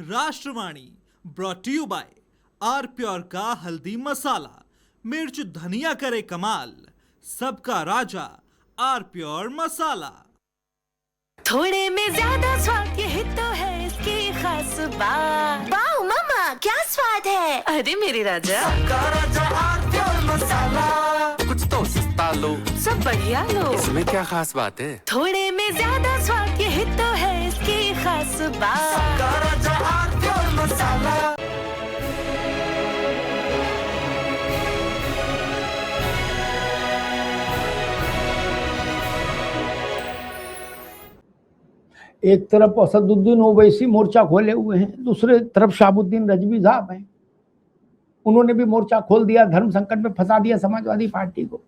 राष्ट्रवाणी brought to you by R Pure का हल्दी मसाला, मिर्च धनिया करे कमाल, सबका राजा आर प्योर मसाला। थोड़े में ज्यादा स्वाद यही तो है इसकी खास बात। वाओ मम्मा, क्या स्वाद है। अरे मेरे राजा, सबका राजा आर प्योर मसाला। कुछ तो सस्ता लो, सब बढ़िया लो। इसमें क्या खास बात है। थोड़े में ज्यादा स्वाद यही तो है इसकी खास बात। सबका राजा आर प्योर मसाला। एक तरफ असदुद्दीन ओवैसी मोर्चा खोले हुए हैं, दूसरे तरफ शहाबुद्दीन रजवी साहब हैं। उन्होंने भी मोर्चा खोल दिया, धर्म संकट में फंसा दिया समाजवादी पार्टी को।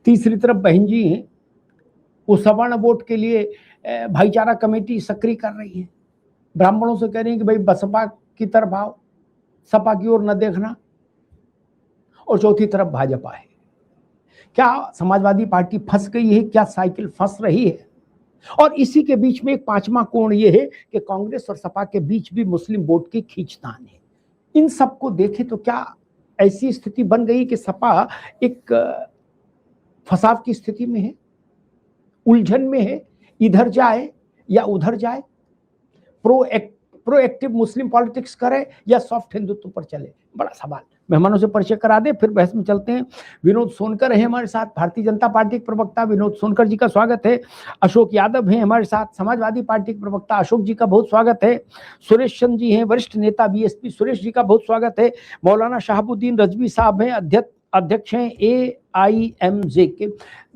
तीसरी तरफ बहन जी हैं, वो सवर्ण वोट के लिए भाईचारा कमेटी सक्रिय कर रही है, ब्राह्मणों से कह रही है कि भाई बसपा की तरफ आओ, सपा की ओर न देखना। और चौथी तरफ भाजपा है। क्या समाजवादी पार्टी फंस गई है? क्या साइकिल फंस रही है? और इसी के बीच में एक पांचवा कोण यह है कि कांग्रेस और सपा के बीच भी मुस्लिम वोट की खींचतान है। इन सबको देखें तो क्या ऐसी स्थिति बन गई कि सपा एक फसाव की स्थिति में है, उलझन में है, इधर जाए या उधर जाए, प्रोएक्टिव मुस्लिम पॉलिटिक्स करे या सॉफ्ट हिंदुत्व पर चले? बड़ा सवाल। मेहमानों से परिचय करा दे, फिर बहस में चलते हैं। विनोद सोनकर है हमारे साथ, भारतीय जनता पार्टी के प्रवक्ता। विनोद सोनकर जी का स्वागत है। अशोक यादव हैं हमारे साथ, समाजवादी पार्टी के प्रवक्ता। अशोक जी का बहुत स्वागत है। सुरेश चंद्र जी हैं, वरिष्ठ नेता बीएसपी। सुरेश जी का बहुत स्वागत है। मौलाना शहाबुद्दीन रजवी साहब हैं, अध्यक्ष हैं AIMJ के।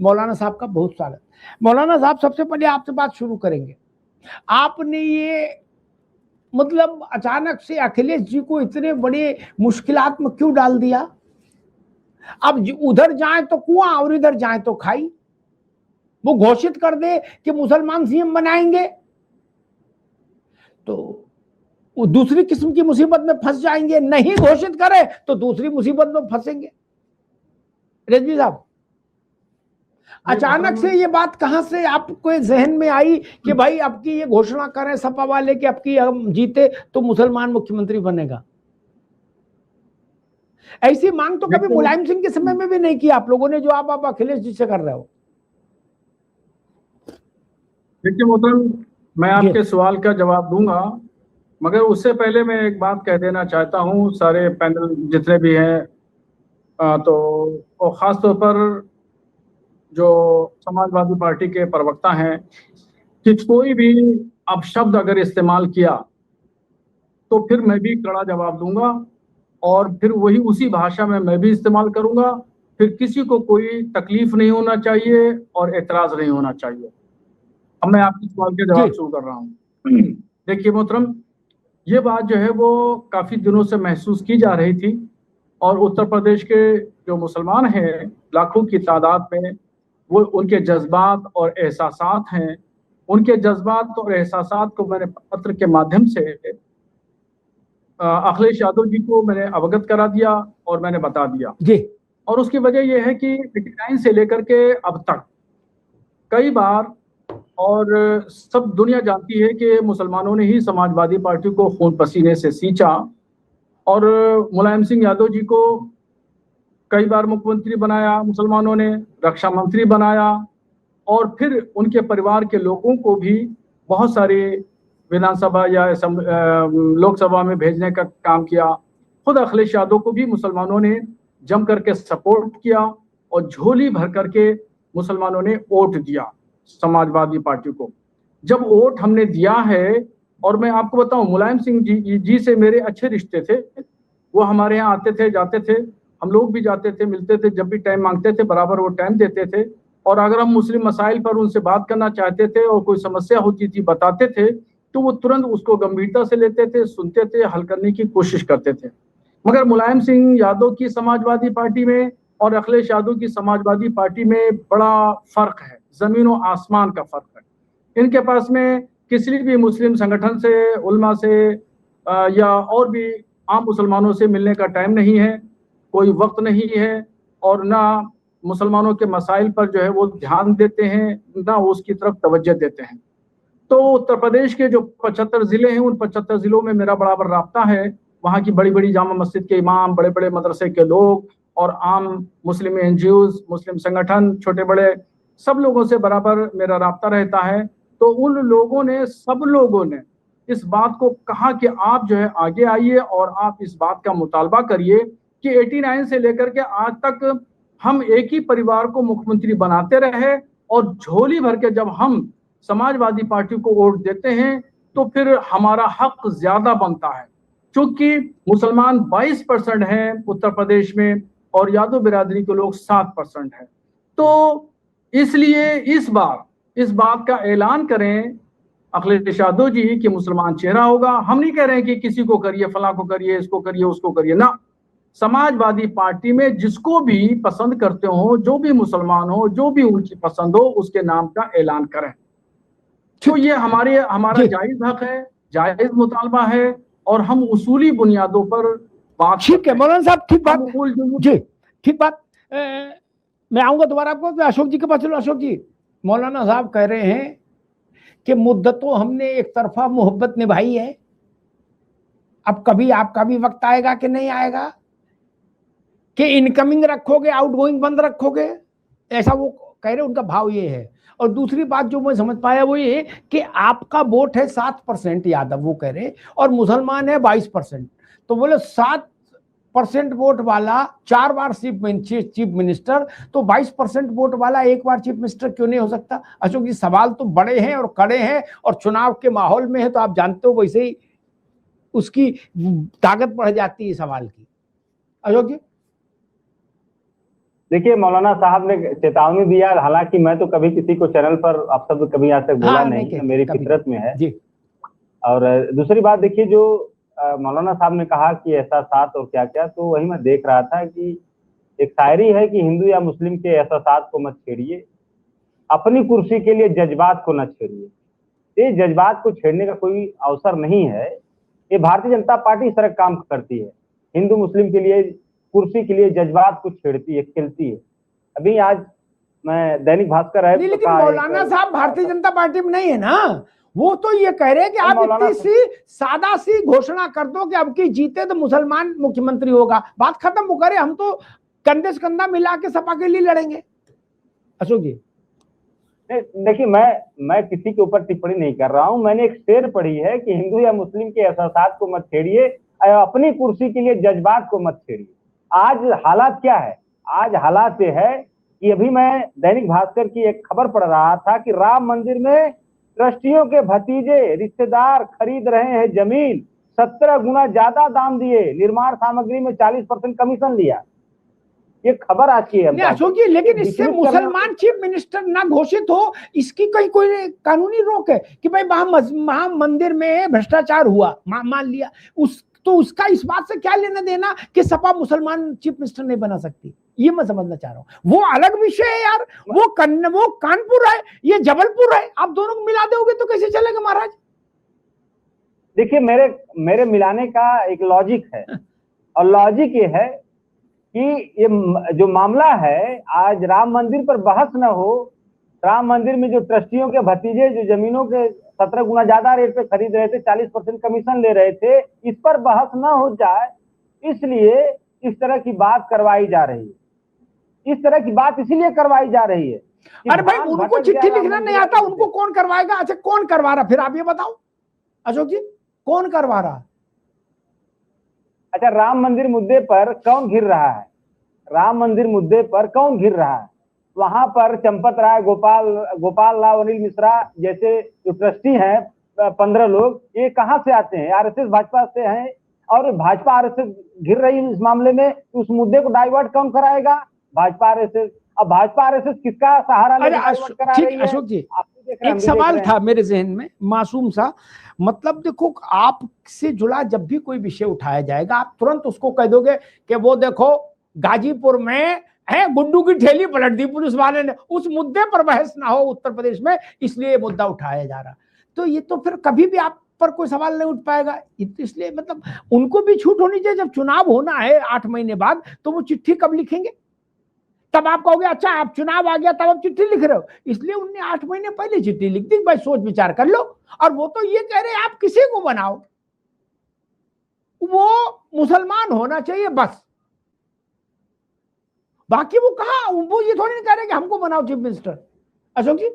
मौलाना साहब का बहुत स्वागत। मौलाना साहब, सबसे पहले आपसे बात शुरू करेंगे। आपने ये मतलब अचानक से अखिलेश जी को इतने बड़े मुश्किलात में क्यों डाल दिया? अब उधर जाए तो कुआं और इधर जाए तो खाई। वो घोषित कर दे कि मुसलमान सीएम बनाएंगे तो वो दूसरी किस्म की मुसीबत में फंस जाएंगे, नहीं घोषित करे तो दूसरी मुसीबत में फंसेंगे। रजवी साहब, अचानक से ये बात कहां से आपको जहन में आई कि भाई अब की ये घोषणा करें सपा वाले कि अब की हम जीते तो मुसलमान मुख्यमंत्री बनेगा? ऐसी मांग तो कभी मुलायम सिंह के समय में भी नहीं की आप लोगों ने, जो आप अखिलेश जी से कर रहे हो। देखिए मोहतरम, मैं आपके सवाल का जवाब दूंगा, मगर उससे पहले मैं एक बात कह देना चाहता हूं सारे पैनल जितने भी हैं, तो और खास तौर पर जो समाजवादी पार्टी के प्रवक्ता हैं, कि कोई भी अपशब्द अगर इस्तेमाल किया तो फिर मैं भी कड़ा जवाब दूंगा और फिर वही उसी भाषा में मैं भी इस्तेमाल करूंगा। फिर किसी को कोई तकलीफ नहीं होना चाहिए और एतराज नहीं होना चाहिए। अब मैं आपके सवाल के जवाब शुरू कर रहा हूँ। देखिए मोहतरम, ये बात जो है वो काफ़ी दिनों से महसूस की जा रही थी और उत्तर प्रदेश के जो मुसलमान हैं लाखों की तादाद में, वो उनके जज्बात और एहसासात हैं, उनके जज्बात और एहसासात को मैंने पत्र के माध्यम से अखिलेश यादव जी को मैंने अवगत करा दिया और मैंने बता दिया जी। और उसकी वजह यह है कि 89 से लेकर के अब तक कई बार, और सब दुनिया जानती है कि मुसलमानों ने ही समाजवादी पार्टी को खून पसीने से सींचा और मुलायम सिंह यादव जी को कई बार मुख्यमंत्री बनाया मुसलमानों ने, रक्षा मंत्री बनाया और फिर उनके परिवार के लोगों को भी बहुत सारे विधानसभा या लोकसभा में भेजने का काम किया। खुद अखिलेश यादव को भी मुसलमानों ने जम करके सपोर्ट किया और झोली भर करके मुसलमानों ने वोट दिया समाजवादी पार्टी को। जब वोट हमने दिया है, और मैं आपको बताऊं, मुलायम सिंह जी से मेरे अच्छे रिश्ते थे, वो हमारे यहाँ आते थे, जाते थे, हम लोग भी जाते थे, मिलते थे, जब भी टाइम मांगते थे बराबर वो टाइम देते थे। और अगर हम मुस्लिम मसाइल पर उनसे बात करना चाहते थे और कोई समस्या होती थी बताते थे तो वो तुरंत उसको गंभीरता से लेते थे, सुनते थे, हल करने की कोशिश करते थे। मगर मुलायम सिंह यादव की समाजवादी पार्टी में और अखिलेश यादव की समाजवादी पार्टी में बड़ा फर्क है, जमीन और आसमान का फर्क है। इनके पास में किसी भी मुस्लिम संगठन से, उलमा से या और भी आम मुसलमानों से मिलने का टाइम नहीं है, कोई वक्त नहीं है, और ना मुसलमानों के मसाइल पर जो है वो ध्यान देते हैं, ना उसकी तरफ तवज्जो देते हैं। तो उत्तर प्रदेश के जो 75 जिले हैं, उन 75 जिलों में मेरा बराबर राब्ता है। वहाँ की बड़ी बड़ी जामा मस्जिद के इमाम, बड़े बड़े मदरसे के लोग और आम मुस्लिम एनजीओज, मुस्लिम संगठन, छोटे बड़े सब लोगों से बराबर मेरा राब्ता रहता है। तो उन लोगों ने, सब लोगों ने इस बात को कहा कि आप जो है आगे आइए और आप इस बात का मुतालबा करिए कि 89 से लेकर के आज तक हम एक ही परिवार को मुख्यमंत्री बनाते रहे, और झोली भर के जब हम समाजवादी पार्टी को वोट देते हैं तो फिर हमारा हक ज्यादा बनता है। क्योंकि मुसलमान 22% हैं उत्तर प्रदेश में और यादव बिरादरी के लोग 7% हैं। तो इसलिए इस बात का ऐलान करें अखिलेश यादव जी कि मुसलमान चेहरा होगा। हम नहीं कह रहे हैं कि किसी को करिए, फला को करिए, इसको करिए, उसको करिए ना। समाजवादी पार्टी में जिसको भी पसंद करते हो, जो भी मुसलमान हो, जो भी उनकी पसंद हो, उसके नाम का ऐलान करें। तो ये हमारा जायज हक है, जायज मुतालबा है, और हम उसूली बुनियादों पर बात। ठीक है मौलाना साहब, ठीक बात जी, ठीक बात। मैं आऊंगा दोबारा आपको, अशोक जी के पास। चलो अशोक जी, मौलाना साहब कह रहे हैं कि मुद्दतों हमने एक तरफा मोहब्बत निभाई है, अब कभी आपका भी वक्त आएगा कि नहीं आएगा कि इनकमिंग रखोगे, आउटगोइंग बंद रखोगे, ऐसा वो कह रहे हैं, उनका भाव ये है। और दूसरी बात जो मैं समझ पाया वो ये कि आपका वोट है 7% यादव, वो कह रहे, और मुसलमान है 22%। तो बोले 7% वोट वाला 4 बार चीफ मिनिस्टर, तो 22% वोट वाला 1 बार चीफ मिनिस्टर क्यों नहीं हो सकता? अशोक जी, सवाल तो बड़े हैं और कड़े हैं, और चुनाव के माहौल में है तो आप जानते हो वैसे ही उसकी ताकत बढ़ जाती है सवाल की। अशोक जी देखिए, मौलाना साहब ने चेतावनी दिया, हालांकि मैं तो कभी किसी को चैनल पर आप सब कभी आज तक बोला नहीं, मेरी फितरत में है जी। और दूसरी बात देखिए, जो मौलाना साहब ने कहा कि एहसासात और क्या क्या, तो वही मैं देख रहा था कि एक शायरी है कि हिंदू या मुस्लिम के एहसासात को मत छेड़िए, अपनी कुर्सी के लिए जज्बात को न छेड़िए। ये जज्बात को छेड़ने का कोई अवसर नहीं है। ये भारतीय जनता पार्टी इस तरह काम करती है, हिंदू मुस्लिम के लिए, कुर्सी के लिए जज्बात को छेड़ती है, खेलती है। अभी आज मैं दैनिक भास्कर है, लेकिन मौलाना साहब भारतीय जनता पार्टी में नहीं है ना, वो तो ये कह रहे हैं कि आप इतनी सी सादा सी घोषणा कर दो कि अब की जीते तो मुसलमान मुख्यमंत्री होगा, बात खत्म। वो करे हम तो कंधे से कंधा मिला के सपा के लिए लड़ेंगे। अशोक जी देखिए, मैं किसी के ऊपर टिप्पणी नहीं कर रहा हूं। मैंने एक शेर पढ़ी है कि हिंदू या मुस्लिम के एहसासात को मत छेड़िए, अपनी कुर्सी के लिए जज्बात को मत छेड़िए। आज हालात क्या है? आज हालात ये है कि अभी मैं दैनिक भास्कर की एक खबर पढ़ रहा था कि राम मंदिर में ट्रस्टियों के भतीजे रिश्तेदार खरीद रहे हैं जमीन, 17 गुना ज्यादा दाम दिए, निर्माण सामग्री में 40% कमीशन लिया। ये खबर आती है अशोक जी। लेकिन इससे मुसलमान चीफ मिनिस्टर ना घोषित हो, इसकी कहीं कोई कानूनी रोक है कि भाई वहां मंदिर में भ्रष्टाचार हुआ, मान लिया, तो उसका इस बात से क्या लेना देना कि सपा मुसलमान चीफ मिनिस्टर नहीं बना सकती? ये मैं समझना चाह रहा हूँ। वो अलग विषय है यार, वो कानपुर है, ये जबलपुर है, आप दोनों को मिला दोगे तो कैसे चलेगा महाराज? देखिए, मेरे मिलाने का एक लॉजिक है, और लॉजिक ये है कि ये जो मामला है, आज राम मंदिर पर बहस न हो, राम मंदिर में जो ट्रस्टियों के भतीजे जो जमीनों के 17 गुना ज्यादा रेट पे खरीद रहे थे, 40% कमीशन ले रहे थे, इस पर बहस न हो जाए, इसलिए इस तरह की बात करवाई जा रही है। इस तरह की बात इसलिए करवाई जा रही है। अरे भाई, उनको चिट्ठी लिखना नहीं आता, उनको कौन करवाएगा? अच्छा, कौन करवा रहा? फिर आप ये बताओ अशोक जी, कौन करवा रहा? अच्छा, राम मंदिर मुद्दे पर कौन घिर रहा है? राम मंदिर मुद्दे पर कौन घिर रहा है? वहां पर चंपत राय, गोपाल राव, अनिल मिश्रा जैसे जो ट्रस्टी हैं 15 लोग, ये कहां से आते हैं? आरएसएस भाजपा से हैं, और भाजपा आरएसएस घिर रही है इस मामले में। उस मुद्दे को डाइवर्ट कौन कराएगा? भाजपा आरएसएस। अब भाजपा आरएसएस किसका सहारा लेकर डाइवर्ट करा रही है? अशोक जी, एक सवाल था मेरे जहन में, मासूम सा। मतलब देखो, आपसे जुड़ा जब भी कोई विषय उठाया जाएगा, आप तुरंत उसको कह दोगे कि वो देखो गाजीपुर में है, गुड्डू की ठेली पलट दी पुलिस वाले ने, उस मुद्दे पर बहस ना हो उत्तर प्रदेश में, इसलिए मुद्दा उठाया जा रहा। तो ये तो फिर कभी भी आप पर कोई सवाल नहीं उठ पाएगा। इसलिए मतलब उनको भी छूट होनी चाहिए। जब चुनाव होना है 8 महीने बाद, तो वो चिट्ठी कब लिखेंगे? तब आप कहोगे अच्छा आप चुनाव आ गया तब आप चिट्ठी लिख रहे हो, इसलिए उनने 8 महीने पहले चिट्ठी लिख दी, भाई सोच विचार कर लो। और वो तो ये कह रहे आप किसी को बनाओ, वो मुसलमान होना चाहिए बस, बाकी वो कहा, वो ये थोड़ी नहीं कह रहे कि हमको बनाओ चीफ मिनिस्टर। अशोक जी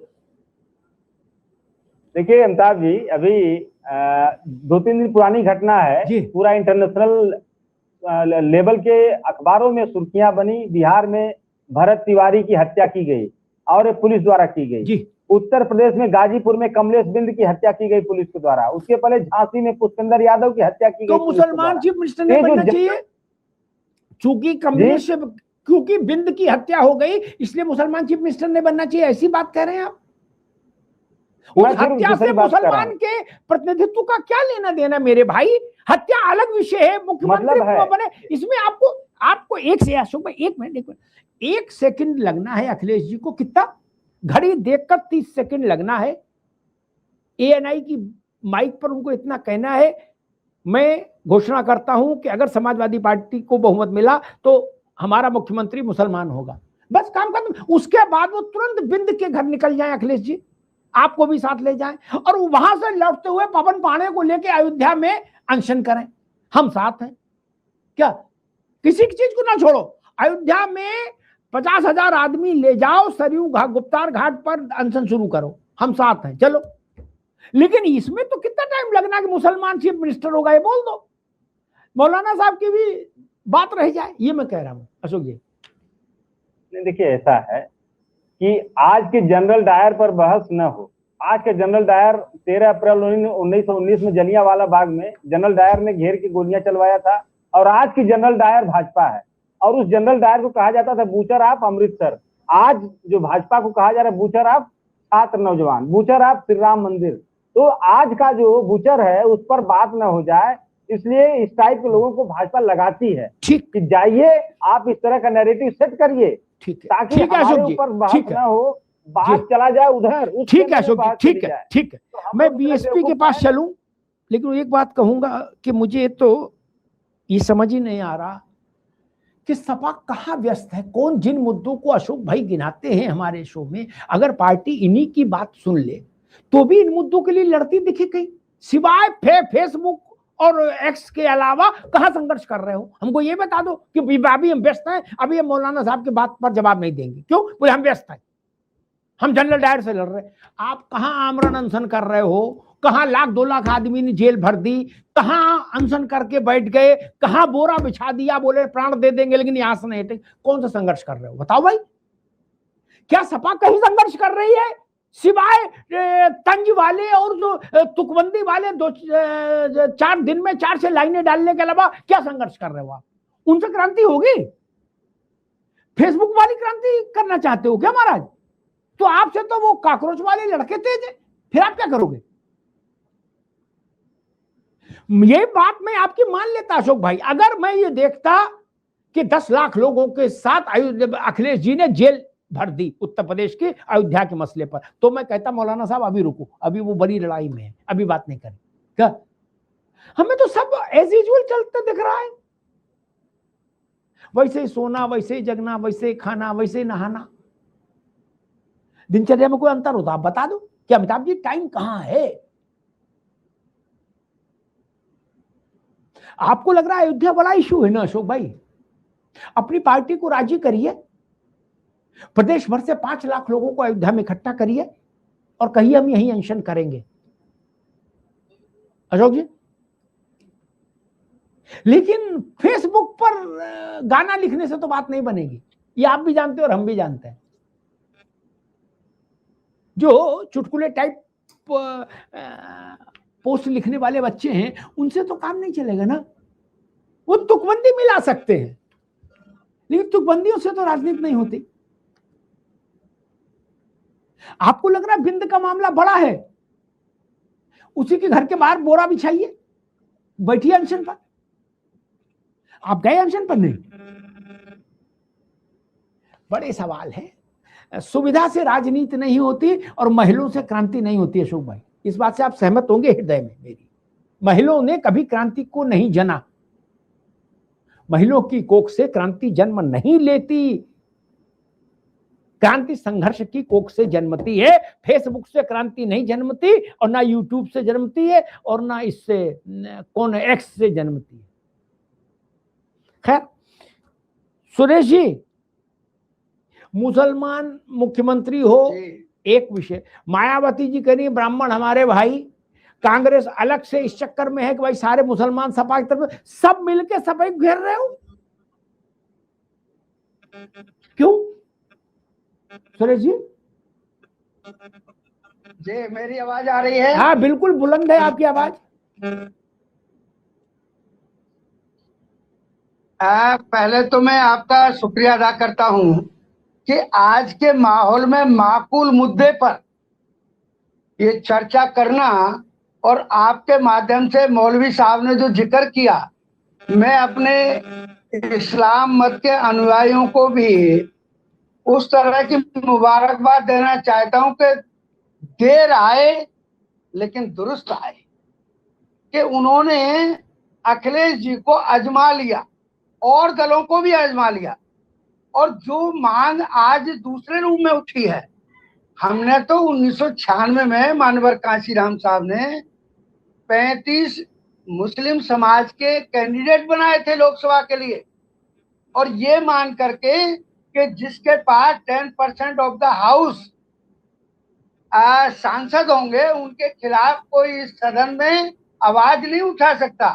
देखिए अमिताभ जी, अभी 2-3 दिन पुरानी घटना है, पूरा इंटरनेशनल लेवल के अखबारों में सुर्खियां बनी, बिहार में भरत तिवारी की हत्या की गई और पुलिस द्वारा की गई। उत्तर प्रदेश में गाजीपुर में कमलेश बिंद की हत्या की गई पुलिस के द्वारा, उसके पहले झांसी में पुष्पेंद्र यादव की हत्या की गई। तो मुसलमान चीफ मिनिस्टर नहीं बनना चाहिए, चूंकि कमलेश, क्योंकि बिंद की हत्या हो गई इसलिए मुसलमान चीफ मिनिस्टर नहीं बनना चाहिए, ऐसी बात कह रहे हैं आप? उस हत्या से मुसलमान के प्रतिनिधित्व का क्या लेना देना मेरे भाई? हत्या अलग विषय है, मुख्यमंत्री बने, इसमें आपको एक से अशोक भाई 1 मिनट 1 सेकंड लगना है अखिलेश जी को, कितना घड़ी देखकर 30 सेकंड लगना है। एएनआई की माइक पर उनको इतना कहना है, मैं घोषणा करता हूं कि अगर समाजवादी पार्टी को बहुमत मिला तो हमारा मुख्यमंत्री मुसलमान होगा, बस काम खत्म। उसके बाद वो तुरंत बिंद के घर निकल जाएं अखिलेश जी, आपको भी साथ ले जाएं और वहां से लौटते हुए पवन पांडे को लेके अयोध्या में अनशन करें, हम साथ हैं। क्या किसी की चीज को ना छोड़ो, अयोध्या में 50,000 आदमी ले जाओ, सरयू गुप्तार घाट पर अनशन शुरू करो, हम साथ हैं, चलो। लेकिन इसमें तो कितना टाइम लगना कि मुसलमान चीफ मिनिस्टर होगा, ये बोल दो, मौलाना साहब की भी बात रह जाए, ये मैं कह रहा हूं अशोक जी। देखिए ऐसा है कि आज के जनरल डायर पर बहस न हो। आज के जनरल डायर 13 अप्रैल 1919 में जलियांवाला बाग में जनरल डायर ने घेर के गोलियां चलवाया था, और आज की जनरल डायर भाजपा है, और उस जनरल डायर को कहा जाता था बूचर ऑफ अमृतसर। आज जो भाजपा को कहा जा रहा है बूचर ऑफ छात्र नौजवान, बूचर ऑफ श्री राम मंदिर। तो आज का जो बूचर है उस पर बात न हो जाए, इसलिए इस टाइप के लोगों को भाजपा लगाती है कि जाइए आप इस तरह का नैरेटिव सेट करिए, ताकि हमारे ऊपर बात ना हो, बात चला जाए उधर। ठीक है अशोक जी, ठीक है, ठीक है। मैं बीएसपी के पास चलूं, लेकिन एक बात कहूंगा कि मुझे तो ये समझ ही नहीं आ रहा कि सपा कहाँ व्यस्त है, कौन जिन मुद्दों को अशोक भाई गिनाते हैं हमारे शो में, अगर पार्टी इन्हीं की बात सुन ले तो भी इन मुद्दों के लिए लड़ती दिखे कहीं, सिवाय फेसबुक और एक्स के अलावा कहाँ संघर्ष कर रहे हो? हमको ये बता दो कि अभी हम व्यस्त हैं, अभी हम मौलाना साहब की बात पर जवाब नहीं देंगे, क्यों? बोले हम व्यस्त हैं, हम जनरल डायर से लड़ रहे हैं। आप कहाँ आमरण अनशन कर रहे हो? कहाँ 1-2 लाख आदमी ने जेल भर दी? कहाँ अनशन करके बैठ गए? कहाँ बोरा बिछा दिया, बोले प्राण दे देंगे लेकिन यहां से नहीं हटेंगे? कौन सा संघर्ष कर रहे हो बताओ भाई? क्या सपा कहीं संघर्ष कर रही है सिवाय तंज वाले और जो तुकबंदी वाले 2-4 दिन में 4 से लाइनें डालने के अलावा क्या संघर्ष कर रहे हो आप? उनसे क्रांति होगी? फेसबुक वाली क्रांति करना चाहते हो क्या महाराज? तो आपसे तो वो कॉकरोच वाले लड़के तेज है, फिर आप क्या करोगे? ये बात मैं आपकी मान लेता अशोक भाई, अगर मैं ये देखता कि 10 लाख लोगों के साथ अखिलेश जी ने जेल भर दी उत्तर प्रदेश के अयोध्या के मसले पर, तो मैं कहता मौलाना साहब अभी रुको, अभी वो बड़ी लड़ाई में है, अभी बात नहीं करें। क्या हमें तो सब एज यूजुअल चलते दिख रहा है, वैसे ही सोना, वैसे ही जगना, वैसे ही खाना, वैसे ही नहाना, दिनचर्या में कोई अंतर होता आप बता दो? क्या अमिताभ जी टाइम कहां है? आपको लग रहा है अयोध्या बड़ा इशू है ना अशोक भाई? अपनी पार्टी को राजी करिए, प्रदेश भर से 5 लाख लोगों को अयोध्या में इकट्ठा करिए और कहिए हम यही अनशन करेंगे अशोक जी। लेकिन फेसबुक पर गाना लिखने से तो बात नहीं बनेगी, ये आप भी जानते हैं और हम भी जानते हैं। जो चुटकुले टाइप पोस्ट लिखने वाले बच्चे हैं उनसे तो काम नहीं चलेगा ना। वो तुकबंदी मिला सकते हैं लेकिन तुकबंदियों से तो राजनीति नहीं होती। आपको लग रहा है बिंद का मामला बड़ा है, उसी के घर के बाहर बोरा बिछाइए, बैठिए अनशन पर। आप गए अनशन पर? नहीं। बड़े सवाल है। सुविधा से राजनीति नहीं होती और महलों से क्रांति नहीं होती अशोक भाई, इस बात से आप सहमत होंगे हृदय में मेरी। महलों ने कभी क्रांति को नहीं जना, महलों की कोख से क्रांति जन्म नहीं लेती। क्रांति संघर्ष की कोख से जन्मती है, फेसबुक से क्रांति नहीं जन्मती और ना यूट्यूब से जन्मती है और ना इससे कौन एक्स से जन्मती है। खैर सुरेश जी, मुसलमान मुख्यमंत्री हो एक विषय, मायावती जी कह रही ब्राह्मण हमारे भाई, कांग्रेस अलग से इस चक्कर में है कि भाई सारे मुसलमान सपा की तरफ, सब मिलके सपा को घेर रहे हो, क्यों सुरेश जी? जी मेरी आवाज आ रही है? हाँ बिल्कुल बुलंद है आपकी आवाज। पहले तो मैं आपका शुक्रिया अदा करता हूं कि आज के माहौल में माकूल मुद्दे पर ये चर्चा करना, और आपके माध्यम से मौलवी साहब ने जो जिक्र किया, मैं अपने इस्लाम मत के अनुयायियों को भी उस तरह की मुबारकबाद देना चाहता हूं कि देर आए लेकिन दुरुस्त आए, कि उन्होंने अखिलेश जी को आजमा लिया और दलों को भी आजमा लिया, और जो मांग आज दूसरे रूप में उठी है, हमने तो 1996 में मानवर कांशीराम साहब ने 35 मुस्लिम समाज के कैंडिडेट बनाए थे लोकसभा के लिए, और ये मान करके कि जिसके पास 10% ऑफ द हाउस सांसद होंगे उनके खिलाफ कोई इस सदन में आवाज नहीं उठा सकता,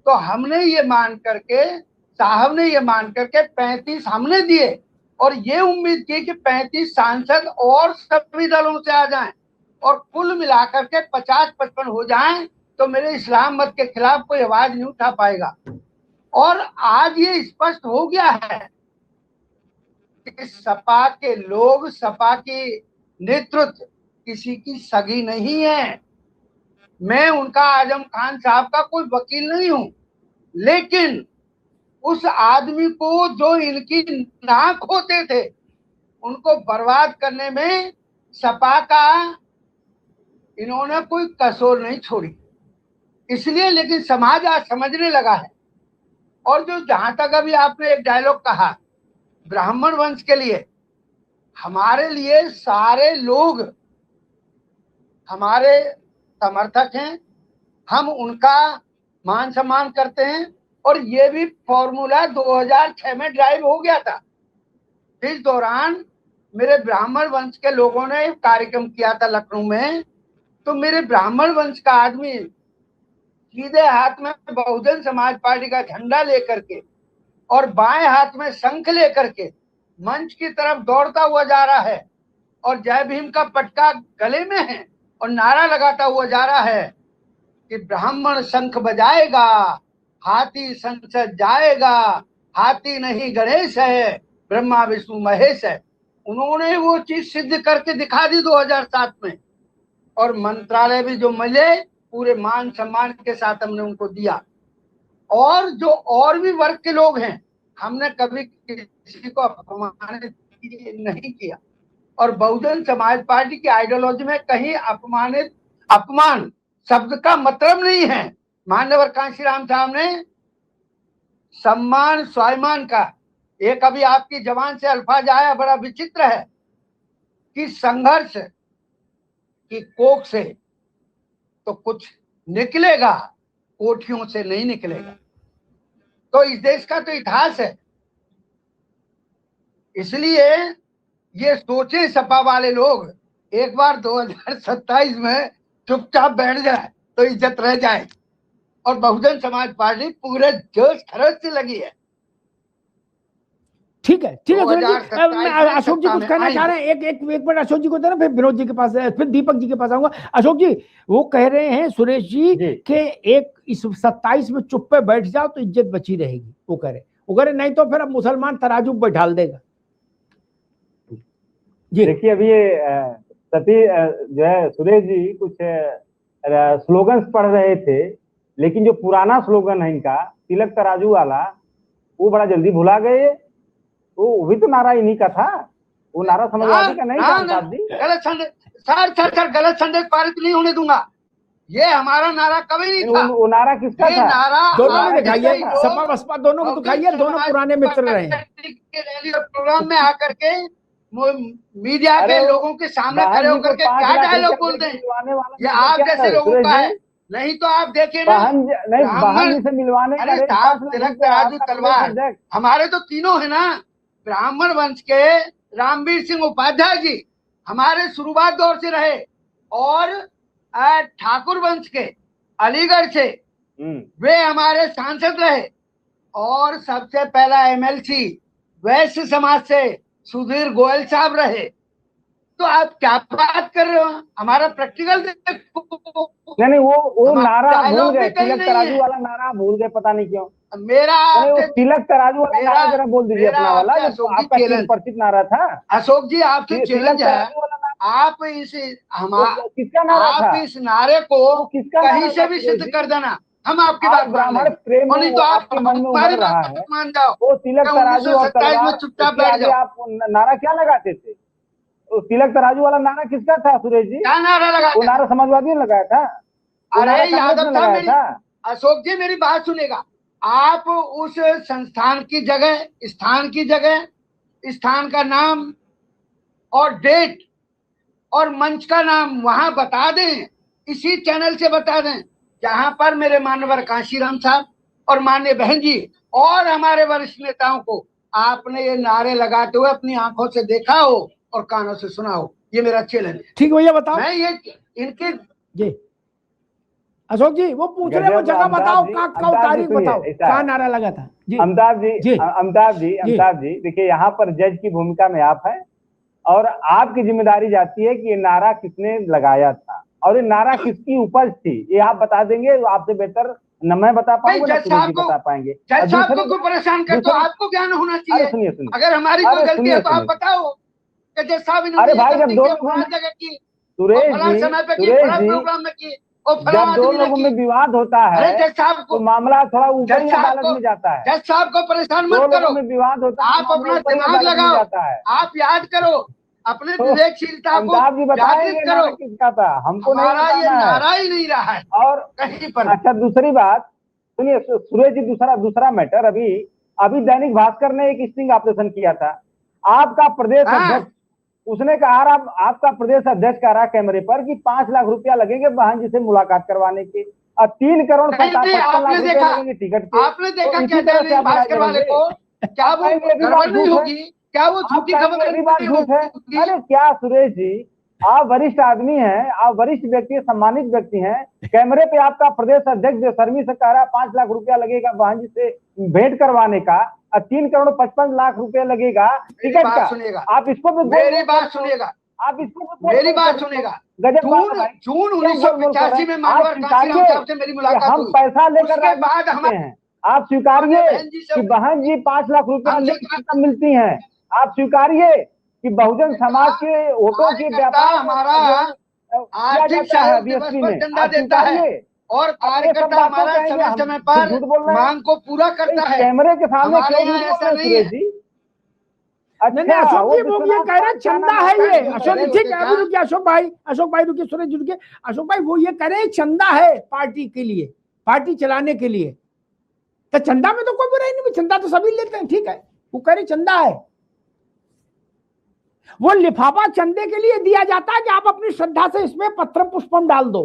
तो हमने ये मान करके, साहब ने ये मान करके 35 हमने दिए, और ये उम्मीद की कि 35 सांसद और सभी दलों से आ जाएं और कुल मिलाकर के 50-55 हो जाएं, तो मेरे इस्लाम मत के खिलाफ कोई आवाज नहीं उठा पाएगा। और आज ये स्पष्ट हो गया है कि सपा के लोग, सपा की नेतृत्व किसी की सगी नहीं है। मैं उनका आजम खान साहब का कोई वकील नहीं हूं, लेकिन उस आदमी को जो इनकी नाक होते थे उनको बर्बाद करने में सपा का इन्होंने कोई कसौर नहीं छोड़ी, इसलिए। लेकिन समाज आज समझने लगा है। और जो जहां तक अभी आपने एक डायलॉग कहा ब्राह्मण वंश के लिए, हमारे लिए सारे लोग हमारे समर्थक हैं, हम उनका मान सम्मान करते हैं, और ये भी फॉर्मूला 2006 में ड्राइव हो गया था। इस दौरान मेरे ब्राह्मण वंश के लोगों ने कार्यक्रम किया था लखनऊ में, तो मेरे ब्राह्मण वंश का आदमी सीधे हाथ में बहुजन समाज पार्टी का झंडा लेकर के और बाएं हाथ में शंख लेकर के मंच की तरफ दौड़ता हुआ जा रहा है, और जय भीम का पटका गले में है, और नारा लगाता हुआ जा रहा है कि ब्राह्मण शंख बजाएगा, हाथी संसद जाएगा, हाथी नहीं गणेश है, ब्रह्मा विष्णु महेश है। उन्होंने वो चीज सिद्ध करके दिखा दी 2007 में, और मंत्रालय भी जो मिले पूरे मान सम्मान के साथ हमने उनको दिया। और जो और भी वर्ग के लोग हैं, हमने कभी किसी को अपमानित नहीं किया, और बहुजन समाज पार्टी की आइडियोलॉजी में कहीं अपमान शब्द का मतलब नहीं है। मान्यवर कांशीराम साहब ने सम्मान स्वाभिमान का एक अभी आपकी जबान से अल्फाज आया, बड़ा विचित्र है कि संघर्ष की कोख से तो कुछ निकलेगा, कोठियों से नहीं निकलेगा। तो इस देश का तो इतिहास है, इसलिए ये सोचे सपा वाले लोग एक बार 2027 में चुपचाप बैठ जाए तो इज्जत रह जाए, और बहुजन समाज पार्टी पूरे जोश खरोश से लगी है। ठीक है, ठीक है। अशोक जी कुछ कहना चाह रहे हैं, एक मिनट अशोक जी को देना, फिर विनोद जी के पास, फिर दीपक जी के पास आऊंगा। अशोक जी वो कह रहे हैं सुरेश जी कि एक इस 27 में चुप पे बैठ जाओ तो इज्जत बची रहेगी, वो कह रहे नहीं तो फिर अब मुसलमान तराजू बैठाल देगा। जी देखिए, अभी सती जो है सुरेश जी कुछ स्लोगन्स पढ़ रहे थे, लेकिन जो पुराना स्लोगन है इनका तिलक तराजू वाला, वो बड़ा जल्दी भुला गए। वो भी तो नारा इन्हीं का था, वो नारा समझ आने का नहीं था। गलत संदेश सर, गलत संदेश पारित नहीं होने दूंगा। ये हमारा नारा कभी नहीं था। वो नारा किसका था? नारा दोनों ने दिखाइए, सपा बसपा दोनों को दिखाइए, दोनों पुराने मित्र रहे हैं। रैली और प्रोग्राम में आकर के मीडिया के लोगों के सामने खड़े होकर के क्या डायलॉग बोलते हैं? ये आप जैसे लोगों का है। नहीं तो आप देखिए ना, बहन से मिलवाने, अरे साहब तिलक तराजू तलवार हमारे तो तीनों है ना। ब्राह्मण वंश के रामवीर सिंह उपाध्याय जी हमारे शुरुआत दौर से रहे, और ठाकुर वंश के अलीगढ़ से वे हमारे सांसद रहे, और सबसे पहला एमएलसी वैश्य समाज से सुधीर गोयल साहब रहे। तो आप क्या बात कर रहे हो? हमारा प्रैक्टिकल नहीं वो नारा भूल गए, तिलक तराजू वाला नारा भूल गए, पता नहीं क्यों। मेरा तिलक तराजू वाला नारा जरा बोल दीजिए अपना वाला, जो आपका परिचित नारा था। अशोक जी आपसे चैलेंज है, आप इस किसका नारा था? आप इस नारे को कहीं से भी सिद्ध कर देना, हम आपकी बात ब्राह्मण प्रेम नहीं तो आपके मन में उभर रहा है, मान जाओ। वो तिलक तराजू और तलवार में चुपचाप बैठ जाओ। आप नारा क्या लगाते थे? वो तिलक तराजू वाला नारा किसका था सुरेश जी? क्या नारा लगा? वो नारा समाजवादी ने लगाया था। अरे यादव था। अशोक जी मेरी बात सुनेगा, आप उस संस्थान की जगह, स्थान की जगह, स्थान का नाम और डेट और मंच का नाम वहां बता दें, इसी चैनल से बता दें, जहां पर मेरे मानवर कांशीराम साहब और माननीय बहन जी और हमारे वरिष्ठ नेताओं को आपने ये नारे लगाते हुए अपनी आंखों से देखा हो और कानों से सुना हो। ये मेरा चैलेंज है। ठीक भैया बताओ। मैं ये इनके जी अशोक जी वो पूछ रहे, वो जगह बताओ, कब तारीख बताओ, क्या नारा लगा था? जी अमिताभ जी देखिए, यहाँ पर जज की भूमिका में आप हैं और आपकी जिम्मेदारी जाती है कि ये नारा किसने लगाया था और ये नारा किसकी उपज थी, ये आप बता देंगे। आपसे बेहतर न मैं बता पाऊंगा, न बता पाएंगे। जज साहब को परेशान कर, तो आपको ज्ञान होना चाहिए। सुनिए अगर हमारी कोई गलती है तो आप बताओ कि जज साहब इन्होंने अरे भाई, जब दो जगह की, सुरेश जी, प्रोग्राम में की, जब दो लोगों में विवाद होता है जज साहब को, तो मामला थोड़ा ऊपर अदालत में जाता है। जज साहब को परेशान मत करो, में विवाद होता है, आप अपना दिमाग लगाओ, आप याद करो, अपने विवेकशीलता को जागृत करो। किसका था हमको नहीं, ये नारा ही नहीं रहा है और कहीं पर। अच्छा दूसरी बात सुनिए सुरेश जी, दूसरा मैटर, अभी दैनिक भास्कर ने एक स्टिंग ऑपरेशन किया था। आपका प्रदेश अध्यक्ष, उसने कहा, आपका प्रदेश अध्यक्ष कह रहा कैमरे पर कि 5 लाख रुपया लगेगे बहन जी से मुलाकात करवाने के, और 3 करोड़ 55 लाख रुपया लगेंगे टिकट के। आपने देखा क्या भास्कर वाले को? क्या वो गड़बड़ नहीं होगी? क्या वो झूठी खबर झूठ है? अरे क्या सुरेश जी, आप वरिष्ठ आदमी हैं, आप वरिष्ठ व्यक्ति, सम्मानित व्यक्ति हैं, कैमरे पे आपका प्रदेश अध्यक्ष बेशर्मी से कह रहा है 5 लाख रुपया लगेगा बहन जी से भेंट करवाने का, और 3 करोड़ 55 लाख रुपया लगेगा टिकट का। आप इसको भी मेरी बात सुनिएगा, आप इसको मेरी बात सुनिएगा। जून 1985 में मानवर कांशीराम साहब से मेरी मुलाकात हम पैसा लेकर उसके बाद हमारे, आप स्वीकारिए कि बहन जी 5 लाख रुपया मिलती हैं। आप स्वीकारिए कि बहुजन समाज के वोटों के व्यापार हमारा आर्थिक सहयोग दिवस पर चंदा देता है और कार्यकर्ता हमारा समय समय पर मांग को पूरा करता है। कैमरे के सामने ऐसा नहीं है। नहीं अशोक जी वो ये कह रहे चंदा है ये। अशोक जी ठीक है, अभी रुकिए अशोक भाई रुकिए, सुरेश जी रुकिए। अशोक भाई वो ये कह रहे चंदा है पार्टी के लिए, पार्टी चलाने के लिए, तो चंदा में तो कोई बुराई नहीं, चंदा तो सभी लेते हैं, ठीक है। वो कह रहे चंदा है, वो लिफाफा चंदे के लिए दिया जाता है कि आप अपनी श्रद्धा से इसमें पत्रम पुष्पम डाल दो,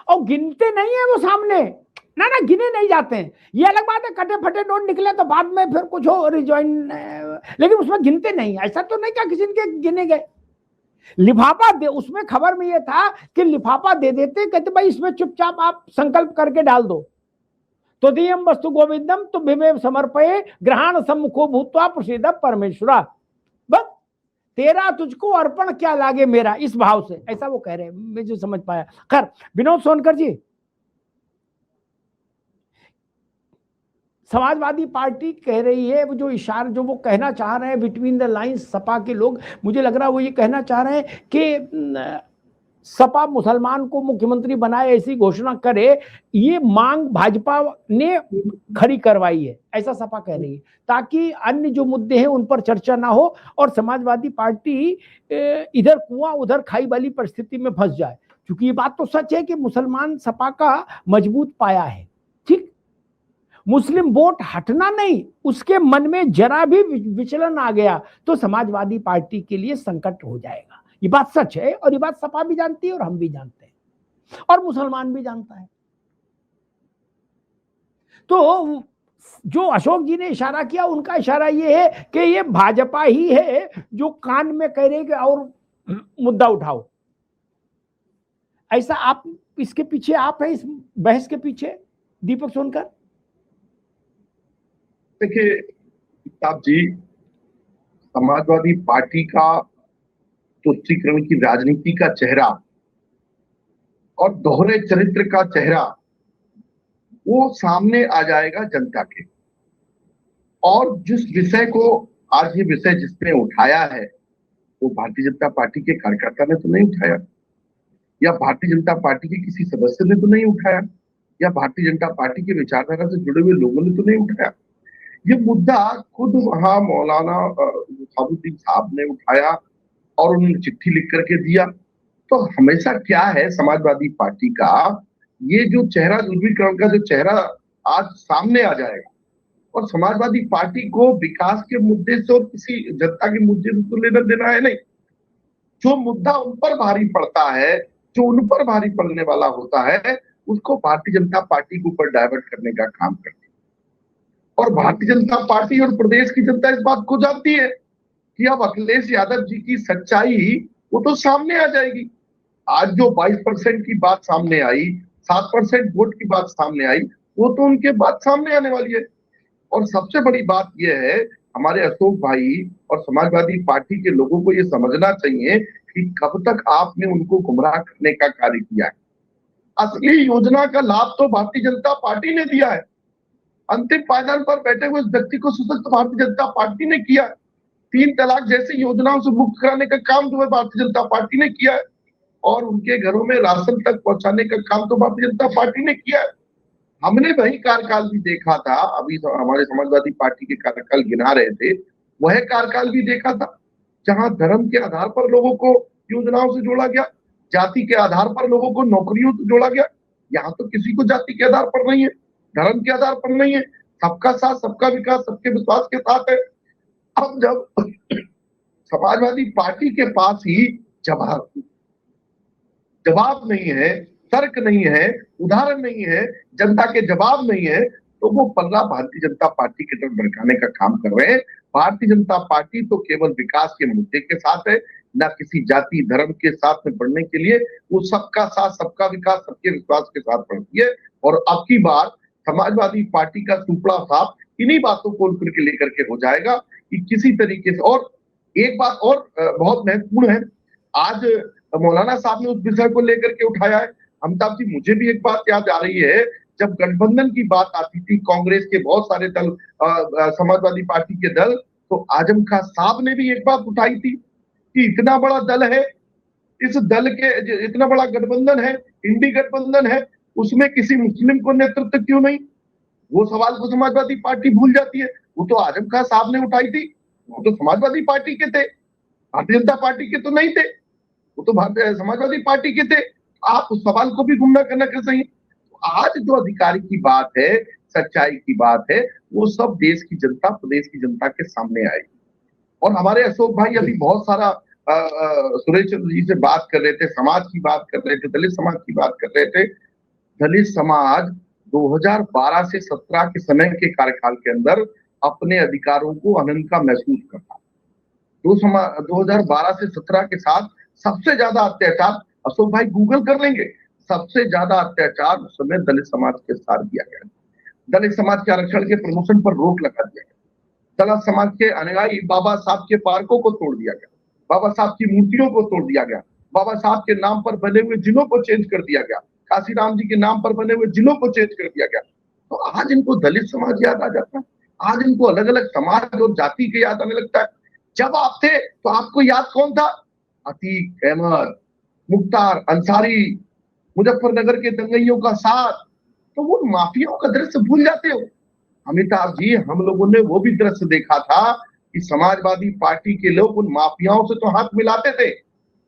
और गिनते नहीं है वो सामने, ना गिने नहीं जाते हैं। ये अलग बात है कटे फटे नोट निकले तो बाद में फिर कुछ हो रिजॉइन, लेकिन उसमें गिनते नहीं। ऐसा तो नहीं क्या किसी के गिने गए। लिफाफा दे, उसमें खबर में ये था कि लिफाफा दे देते, कहते भाई इसमें चुपचाप आप संकल्प करके डाल दो, तो दियम वस्तु गोविंदम तो विमेव समर्पये ग्रहण सम्मुखो भूत्वा प्रसीद परमेश्वरा, बस तेरा तुझको अर्पण क्या लागे मेरा, इस भाव से, ऐसा वो कह रहे हैं, मैं जो समझ पाया। खैर विनोद सोनकर जी, समाजवादी पार्टी कह रही है, वो जो इशारा जो वो कहना चाह रहे हैं बिटवीन द लाइंस, सपा के लोग, मुझे लग रहा है वो ये कहना चाह रहे हैं कि सपा मुसलमान को मुख्यमंत्री बनाए ऐसी घोषणा करे, ये मांग भाजपा ने खड़ी करवाई है, ऐसा सपा कह रही है, ताकि अन्य जो मुद्दे हैं उन पर चर्चा ना हो और समाजवादी पार्टी इधर कुआं उधर खाई वाली परिस्थिति में फंस जाए। क्योंकि ये बात तो सच है कि मुसलमान सपा का मजबूत पाया है, ठीक, मुस्लिम वोट हटना नहीं, उसके मन में जरा भी विचलन आ गया तो समाजवादी पार्टी के लिए संकट हो जाएगा। ये बात सच है और ये बात सपा भी जानती है और हम भी जानते हैं और मुसलमान भी जानता है। तो जो अशोक जी ने इशारा किया, उनका इशारा ये है कि ये भाजपा ही है जो कान में कह रहे कि और मुद्दा उठाओ। ऐसा आप इसके पीछे, आप है इस बहस के पीछे, दीपक सोनकर? देखिए साहब जी, समाजवादी पार्टी का तुष्टीकरण की राजनीति का चेहरा और दोहरे चरित्र का चेहरा वो सामने आ जाएगा जनता के। और जिस विषय को आज ये विषय जिसने उठाया है वो भारतीय जनता पार्टी के कार्यकर्ता ने तो नहीं उठाया, या भारतीय जनता पार्टी के किसी सदस्य ने तो नहीं उठाया, या भारतीय जनता पार्टी के विचारधारा से जुड़े हुए लोगों ने तो नहीं उठाया। ये मुद्दा खुद वहां मौलाना साबुद्दीन साहब ने उठाया और उन्होंने चिट्ठी लिख करके दिया। तो हमेशा क्या है समाजवादी पार्टी का ये जो चेहरा, ध्रुवीकरण का जो चेहरा आज सामने आ जाएगा, और समाजवादी पार्टी को विकास के मुद्दे से और किसी जनता के मुद्दे से तो लेना देना है नहीं। जो मुद्दा उन पर भारी पड़ता है, जो उन पर भारी पड़ने वाला होता है, उसको भारतीय जनता पार्टी के ऊपर डाइवर्ट करने का काम करती है। और भारतीय जनता पार्टी और प्रदेश की जनता इस बात को जानती है कि अब अखिलेश यादव जी की सच्चाई वो तो सामने आ जाएगी। आज जो 22% की बात सामने आई, 7% वोट की बात सामने आई, वो तो उनके बात सामने आने वाली है। और सबसे बड़ी बात यह है, हमारे अशोक भाई और समाजवादी पार्टी के लोगों को ये समझना चाहिए कि कब तक आपने उनको गुमराह करने का कार्य किया है। असली योजना का लाभ तो भारतीय जनता पार्टी ने दिया है। अंतिम पायदान पर बैठे हुए व्यक्ति को सशक्त भारतीय जनता पार्टी ने किया है। 3 तलाक जैसी योजनाओं से मुक्त कराने का काम जो है भारतीय जनता पार्टी ने किया है, और उनके घरों में राशन तक पहुंचाने का काम तो भारतीय जनता पार्टी ने किया है। हमने वही कार्यकाल भी देखा था, अभी हमारे समाजवादी पार्टी के कार्यकाल गिना रहे थे, वह कार्यकाल भी देखा था जहां धर्म के आधार पर लोगों को योजनाओं से जोड़ा गया, जाति के आधार पर लोगों को नौकरियों से जोड़ा गया। यहाँ तो किसी को जाति के आधार पर नहीं है, धर्म के आधार पर नहीं है, सबका साथ, सबका विकास, सबके विश्वास के साथ है। अब जब समाजवादी पार्टी के पास ही जवाब नहीं है, तर्क नहीं है, उदाहरण नहीं है, जनता के जवाब नहीं है, तो वो पल्ला भारतीय जनता पार्टी की तरफ भड़काने का काम कर रहे हैं। भारतीय जनता पार्टी तो केवल विकास के मुद्दे के साथ है, ना किसी जाति धर्म के साथ में बढ़ने के लिए। वो सबका साथ, सबका विकास, सबके विश्वास के साथ बढ़ती है। और अब की बार समाजवादी पार्टी का सुपड़ा साफ इन्हीं बातों को लेकर के हो जाएगा कि किसी तरीके से। और एक बात और बहुत महत्वपूर्ण है, आज मौलाना साहब ने उस विषय को लेकर के उठाया है। अमिताभ जी, मुझे भी एक बात याद आ रही है, जब गठबंधन की बात आती थी, कांग्रेस के बहुत सारे दल, समाजवादी पार्टी के दल, तो आजम खान साहब ने भी एक बात उठाई थी कि इतना बड़ा दल है, इस दल के इतना बड़ा गठबंधन है, इंडी गठबंधन है, उसमें किसी मुस्लिम को नेतृत्व क्यों नहीं? वो सवाल को समाजवादी पार्टी भूल जाती है। वो तो आजम खान साहब ने उठाई थी, वो तो समाजवादी पार्टी के थे, भारतीय जनता पार्टी के तो नहीं थे, वो तो समाजवादी पार्टी के थे। आप उस सवाल को भी गुमराह करना कर सही। आज जो अधिकारी की बात है, सच्चाई की बात है, वो सब देश की जनता, प्रदेश की जनता के सामने आएगी। और हमारे अशोक भाई अभी बहुत सारा सुरेश चंद्र जी से बात कर रहे थे, समाज की बात कर रहे थे, दलित समाज की बात कर रहे थे। दलित समाज 2012 से 17 के समय के कार्यकाल के अंदर अपने अधिकारों को अनंत का महसूस करता। 2012 से 17 के साथ सबसे ज्यादा अत्याचार, अशोक भाई गूगल कर लेंगे, सबसे ज्यादा अत्याचार उस समय दलित समाज के साथ किया गया। दलित समाज के आरक्षण के प्रमोशन पर रोक लगा दिया गया। दलित समाज के अनुयायी बाबा साहब के पार्कों को तोड़ दिया गया, बाबा साहब की मूर्तियों को तोड़ दिया गया, बाबा साहब के नाम पर बने हुए जिलों को चेंज कर दिया गया, काशीराम जी के नाम पर बने हुए जिलों को चेंज कर दिया गया। तो आज इनको दलित समाज याद आ जाता है, आज इनको अलग अलग समाज और जाति के याद आने लगता है। जब आप थे तो आपको याद कौन था? अतीक अहमद, मुख्तार अंसारी, मुजफ्फरनगर के दंगइयों का साथ। तो वो माफियाओं का दृश्य भूल जाते हो। अमिताभ जी, हम लोगों ने वो भी दृश्य देखा था कि समाजवादी पार्टी के लोग उन माफियाओं से तो हाथ मिलाते थे,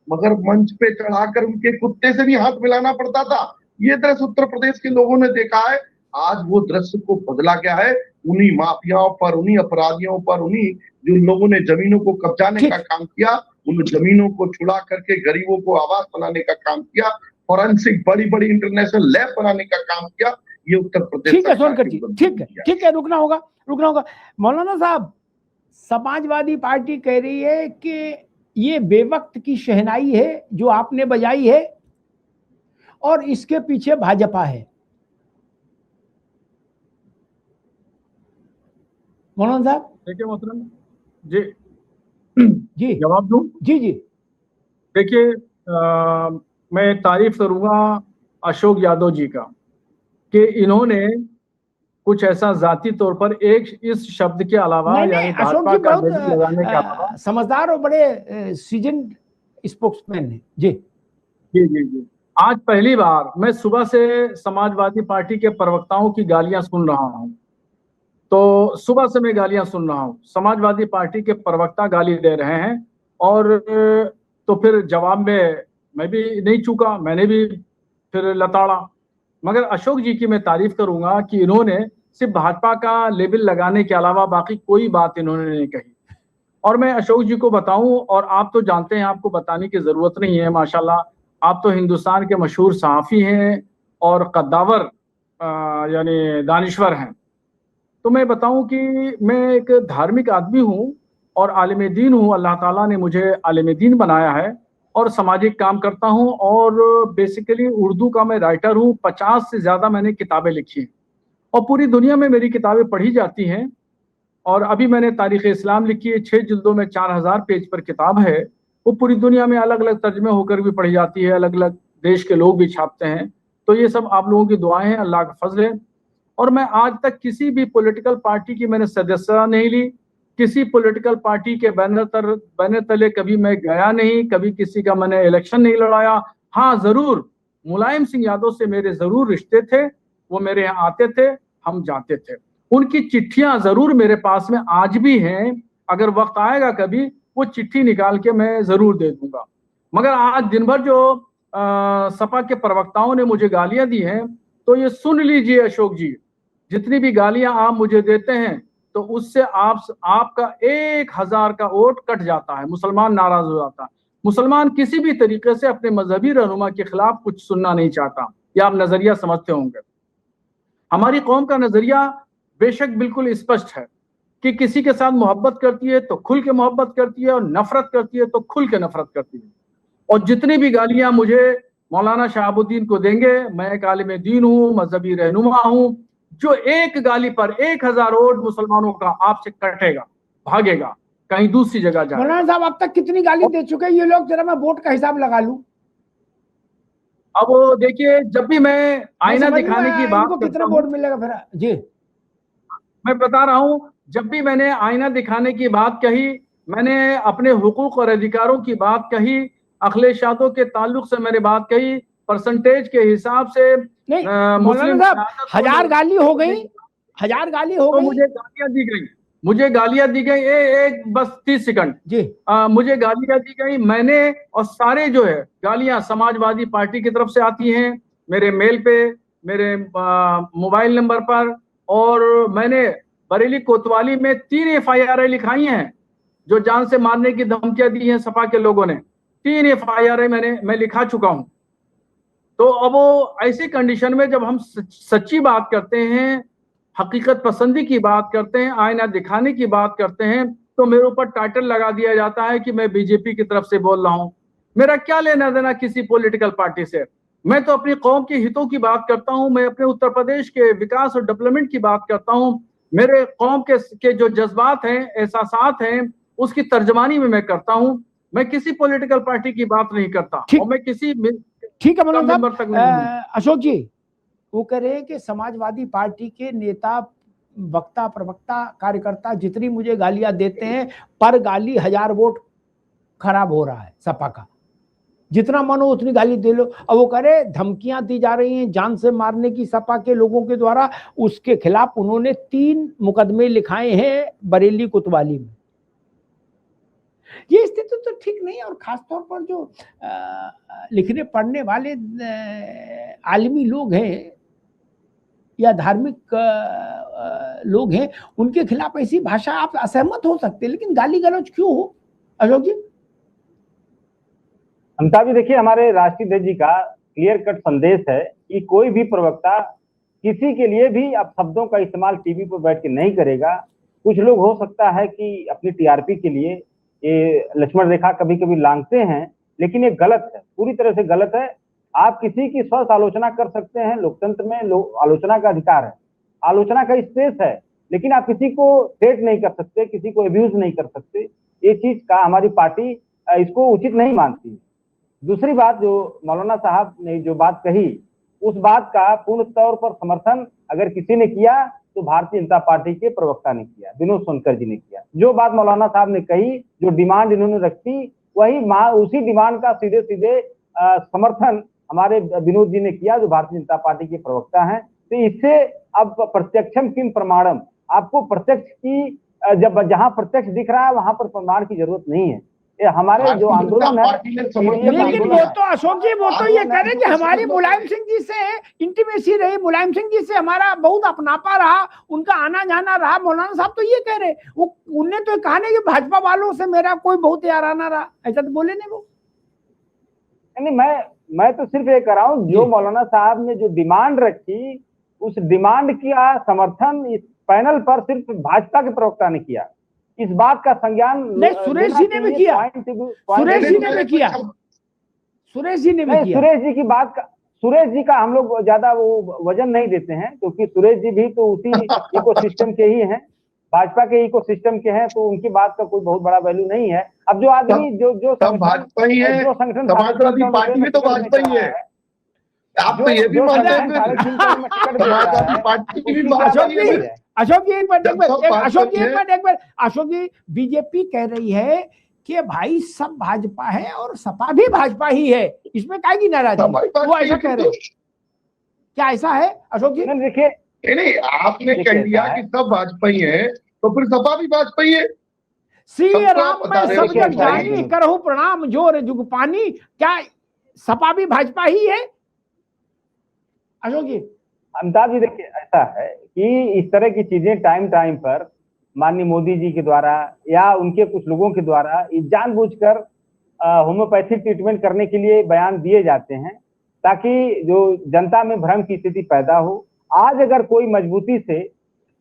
मगर मंच पे चढ़ाकर उनके कुत्ते से भी हाथ मिलाना पड़ता था। ये दृश्य उत्तर प्रदेश के लोगों ने देखा है। आज वो दृश्य को बदला गया है। उन्हीं माफियाओं पर, उन्हीं अपराधियों पर, उन्हीं जो लोगों ने जमीनों को कब्जाने का काम किया, उन जमीनों को छुड़ा करके गरीबों को आवास बनाने का काम किया, फॉरेंसिक बड़ी बड़ी इंटरनेशनल लैब बनाने का काम किया। ये उत्तर प्रदेश ठीक है सोनकर जी, ठीक है, रुकना होगा। मौलाना साहब, समाजवादी पार्टी कह रही है कि ये बेवक्त की शहनाई है जो आपने बजाई है और इसके पीछे भाजपा है। मौलाना साहब देखिए मोहतरम जी, जी जवाब दूं? जी। देखिए, मैं तारीफ करूंगा अशोक यादव जी का कि इन्होंने कुछ ऐसा जाती तौर पर एक इस शब्द के अलावा, यानी अशोक जी बहुत समझदार और बड़े सीजन स्पोक्समैन है। जी जी जी जी। आज पहली बार मैं सुबह से समाजवादी पार्टी के प्रवक्ताओं की गालियां सुन रहा हूं। तो सुबह से मैं गालियां सुन रहा हूं, समाजवादी पार्टी के प्रवक्ता गाली दे रहे हैं। और तो फिर जवाब में मैं भी नहीं चूका, मैंने भी फिर लताड़ा। मगर अशोक जी की मैं तारीफ करूंगा कि इन्होंने सिर्फ भाजपा का लेबल लगाने के अलावा बाकी कोई बात इन्होंने नहीं कही। और मैं अशोक जी को बताऊं, और आप तो जानते हैं, आपको बताने की जरूरत नहीं है, माशाल्लाह आप तो हिंदुस्तान के मशहूर सहाफ़ी हैं और कद्दावर यानी दानिश्वर हैं। तो मैं बताऊं कि मैं एक धार्मिक आदमी हूं और आलिम दीन हूं। अल्लाह ताला ने मुझे आलिम दीन बनाया है और सामाजिक काम करता हूं, और बेसिकली उर्दू का मैं राइटर हूं। 50 से ज़्यादा मैंने किताबें लिखी हैं और पूरी दुनिया में मेरी किताबें पढ़ी जाती हैं। और अभी मैंने तारीख़ इस्लाम लिखी है, 6 जिल्दों में 4000 पेज पर किताब है। वो पूरी दुनिया में अलग अलग तर्जमे होकर भी पढ़ी जाती है, अलग अलग देश के लोग भी छापते हैं। तो ये सब आप लोगों की दुआएं हैं, अल्लाह का फजल है। और मैं आज तक किसी भी पॉलिटिकल पार्टी की मैंने सदस्यता नहीं ली, किसी पॉलिटिकल पार्टी के बैनर तले कभी मैं गया नहीं, कभी किसी का मैंने इलेक्शन नहीं लड़ाया। हाँ, जरूर मुलायम सिंह यादव से मेरे जरूर रिश्ते थे, वो मेरे यहाँ आते थे, हम जाते थे। उनकी चिट्ठियां जरूर मेरे पास में आज भी हैं, अगर वक्त आएगा कभी वो चिट्ठी निकाल के मैं जरूर दे दूंगा। मगर आज दिन भर जो सपा के प्रवक्ताओं ने मुझे गालियां दी हैं, तो ये सुन लीजिए अशोक जी, जितनी भी गालियां आप मुझे देते हैं तो उससे आपका 1000 का वोट कट जाता है, मुसलमान नाराज हो जाता है। मुसलमान किसी भी तरीके से अपने मजहबी रहनुमा के खिलाफ कुछ सुनना नहीं चाहता, या आप नजरिया समझते होंगे। हमारी कौम का नजरिया बेशक बिल्कुल स्पष्ट है कि किसी के साथ मोहब्बत करती है तो खुल के मोहब्बत करती है, और नफरत करती है तो खुल के नफरत करती है। और जितनी भी गालियां मुझे मौलाना शहाबुद्दीन को देंगे, मैं एक आलिम दीन हूँ, मजहबी रहनुमा हूँ, जो एक गाली पर 1000 वोट मुसलमानों का आपसे कटेगा, भागेगा, कहीं दूसरी जगह जाएगा। मौलाना साहब अब तक कितनी गाली दे चुके हैं ये लोग, जरा मैं वोट का हिसाब लगा लूं। अब देखिए, जब भी मैं आईना दिखाने की बात करता कितना वोट मिलेगा फिर? जी मैं बता रहा हूं, जब भी मैंने आईना दिखाने की बात कही, मैंने अपने हुकूक और अधिकारों की बात कही, अखिलेशातों के ताल्लुक से मैंने बात कही, परसेंटेज के हिसाब से मुस्लिम साहब 1000 गाली हो गई, 1000 गाली हो गई। मुझे गालियां दी गई, एक बस 30 सेकंड जी। मुझे गालियां दी गई, मैंने, और सारे जो है गालियां समाजवादी पार्टी की तरफ से आती हैं, मेरे मेल पे, मेरे मोबाइल नंबर पर। और मैंने बरेली कोतवाली में 3 FIR लिखाई हैं, जो जान से मारने की धमकियां दी हैं सपा के लोगों ने। 3 FIR मैं लिखा चुका हूं। तो अब वो ऐसी कंडीशन में जब हम सच्ची बात करते हैं, हकीकत पसंदी की बात करते हैं, आईना दिखाने की बात करते हैं, तो मेरे ऊपर टाइटल लगा दिया जाता है कि मैं बीजेपी की तरफ से बोल रहा हूं। मेरा क्या लेना देना किसी पॉलिटिकल पार्टी से? मैं तो अपनी कौम के हितों की बात करता हूं, मैं अपने उत्तर प्रदेश के विकास और डेवलपमेंट की बात करता हूं, मेरे कौम के जो जज्बात हैं, एहसासात हैं, उसकी तर्जमानी में मैं करता हूं। मैं किसी पॉलिटिकल पार्टी की बात नहीं करता, और मैं किसी ठीक है मौलाना साहब। अशोक जी वो कह रहे हैं कि समाजवादी पार्टी के नेता, वक्ता, प्रवक्ता, कार्यकर्ता जितनी मुझे गालियां देते हैं, पर गाली 1000 वोट खराब हो रहा है सपा का, जितना मन हो उतनी गाली दे लो। अब वो कह रहे धमकियां दी जा रही हैं जान से मारने की सपा के लोगों के द्वारा, उसके खिलाफ उन्होंने 3 मुकदमे लिखाए हैं बरेली कोतवाली में। ये स्थिति तो ठीक नहीं है, और खासतौर पर जो लिखने पढ़ने वाले आलिमी लोग हैं, या धार्मिक लोग हैं, उनके खिलाफ ऐसी भाषा आप असहमत हो सकते हैं, लेकिन गाली गलौज क्यों हो अशोक जी? अमिताभ जी देखिए, हमारे राष्ट्रीय अध्यक्ष जी का क्लियर कट संदेश है कि कोई भी प्रवक्ता किसी के लिए भी अब शब्दों का इस्तेमाल टीवी पर बैठ के नहीं करेगा। कुछ लोग हो सकता है कि अपनी टीआरपी के लिए ये लक्ष्मण रेखा कभी कभी लांघते हैं, लेकिन ये गलत है, पूरी तरह से गलत है। आप किसी की स्वस्थ आलोचना कर सकते हैं, लोकतंत्र में आलोचना का अधिकार है, आलोचना का स्पेस है, लेकिन आप किसी को थ्रेट नहीं कर सकते, किसी को अब्यूज नहीं कर सकते। ये चीज का हमारी पार्टी इसको उचित नहीं मानती। दूसरी बात, जो मौलाना साहब ने जो बात कही, उस बात का पूर्ण तौर पर समर्थन अगर किसी ने किया तो भारतीय जनता पार्टी के प्रवक्ता ने किया, विनोद सोनकर जी ने किया। जो बात मौलाना साहब ने कही, जो डिमांड इन्होंने रखी, वही उसी डिमांड का सीधे सीधे समर्थन हमारे विनोद जी ने किया, जो भारतीय जनता पार्टी के प्रवक्ता हैं। तो इससे अब प्रत्यक्षम किम प्रमाणम, आपको प्रत्यक्ष की जब जहां प्रत्यक्ष दिख रहा है वहां पर प्रमाण की जरूरत नहीं है। ये हमारे जो आंदोलन है, लेकिन वो तो अशोक जी वो तो ये कह रहे कि हमारी मुलायम सिंह जी से इंटीमेसी रही, मुलायम सिंह जी से हमारा बहुत अपनापा रहा, उनका आना जाना रहा। मौलाना साहब तो ये कह रहे, वो उनने तो कहा नहीं कि भाजपा वालों से मेरा कोई बहुत याराना रहा, ऐसा तो बोले नहीं वो। नहीं, मैं तो सिर्फ ये कह रहा हूँ, जो मौलाना साहब ने जो डिमांड रखी, उस डिमांड का समर्थन इस पैनल पर सिर्फ भाजपा के प्रवक्ता ने किया। इस बात का संज्ञान नहीं, सुरेश जी ने भी किया, सुरेश जी ने भी किया, सुरेश जी ने भी किया। सुरेश जी की बात का, सुरेश जी का हम लोग ज्यादा वो वजन नहीं देते हैं, क्योंकि सुरेश जी भी तो उसी इकोसिस्टम के ही हैं, भाजपा के इकोसिस्टम के हैं, तो उनकी बात का कोई बहुत बड़ा वैल्यू नहीं है। अब जो आदमी जो भाजपा ही है, जो संगठन समाजवादी पार्टी में तो भाजपा ही है। आप तो ये भी मान रहे हैं समाजवादी पार्टी की भी अशोक जी एक बार अशोक जी, बीजेपी कह रही है कि भाई सब भाजपा है और सपा भी भाजपा ही है, इसमें काहे की नाराजगी? वो ऐसा कह रहे, क्या ऐसा है अशोक जी? देखिए, नहीं, आपने कह दिया कि सब भाजपा ही है, तो फिर सपा भी भाजपा ही है। श्री राम में सब जग जानी, करहु प्रणाम जोर जुग पानी, क्या सपा भी भाजपा ही है अशोक जी? अमिताभ जी देखिए, ऐसा है कि इस तरह की चीजें टाइम टाइम पर माननीय मोदी जी के द्वारा या उनके कुछ लोगों के द्वारा जानबूझकर होम्योपैथिक ट्रीटमेंट करने के लिए बयान दिए जाते हैं, ताकि जो जनता में भ्रम की स्थिति पैदा हो। आज अगर कोई मजबूती से